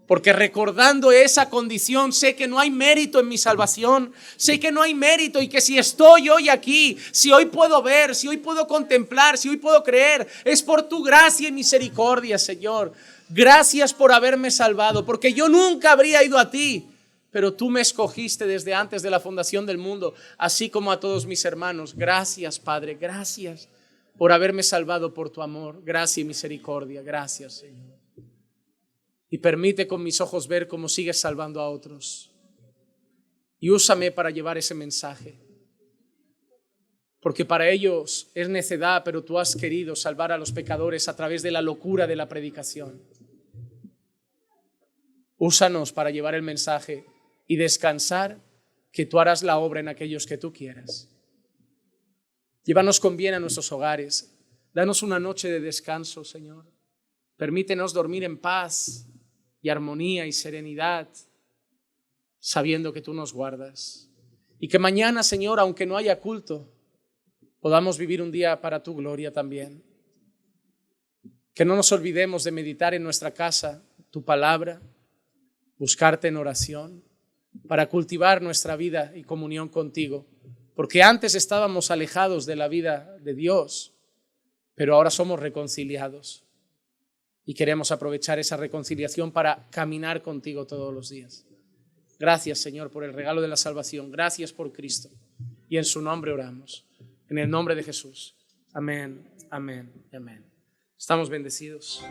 Porque recordando esa condición, sé que no hay mérito en mi salvación. Sé que no hay mérito y que si estoy hoy aquí, si hoy puedo ver, si hoy puedo contemplar, si hoy puedo creer, es por tu gracia y misericordia, Señor. Gracias por haberme salvado, porque yo nunca habría ido a ti, pero tú me escogiste desde antes de la fundación del mundo, así como a todos mis hermanos. Gracias, Padre, gracias por haberme salvado por tu amor. Gracia y misericordia, gracias, Señor. Y permite con mis ojos ver cómo sigues salvando a otros. Y úsame para llevar ese mensaje. Porque para ellos es necedad, pero tú has querido salvar a los pecadores a través de la locura de la predicación. Úsanos para llevar el mensaje y descansar que tú harás la obra en aquellos que tú quieras. Llévanos con bien a nuestros hogares. Danos una noche de descanso, Señor. Permítenos dormir en paz y armonía y serenidad. sabiendo que tú nos guardas. Y que mañana, Señor, aunque no haya culto, podamos vivir un día para tu gloria también. Que no nos olvidemos de meditar en nuestra casa tu palabra, buscarte en oración, para cultivar nuestra vida y comunión contigo. Porque antes estábamos alejados de la vida de Dios, pero ahora somos reconciliados. Y queremos aprovechar esa reconciliación para caminar contigo todos los días. Gracias, Señor, por el regalo de la salvación. Gracias por Cristo. Y en su nombre oramos. En el nombre de Jesús. Amén, amén, amén. Estamos bendecidos.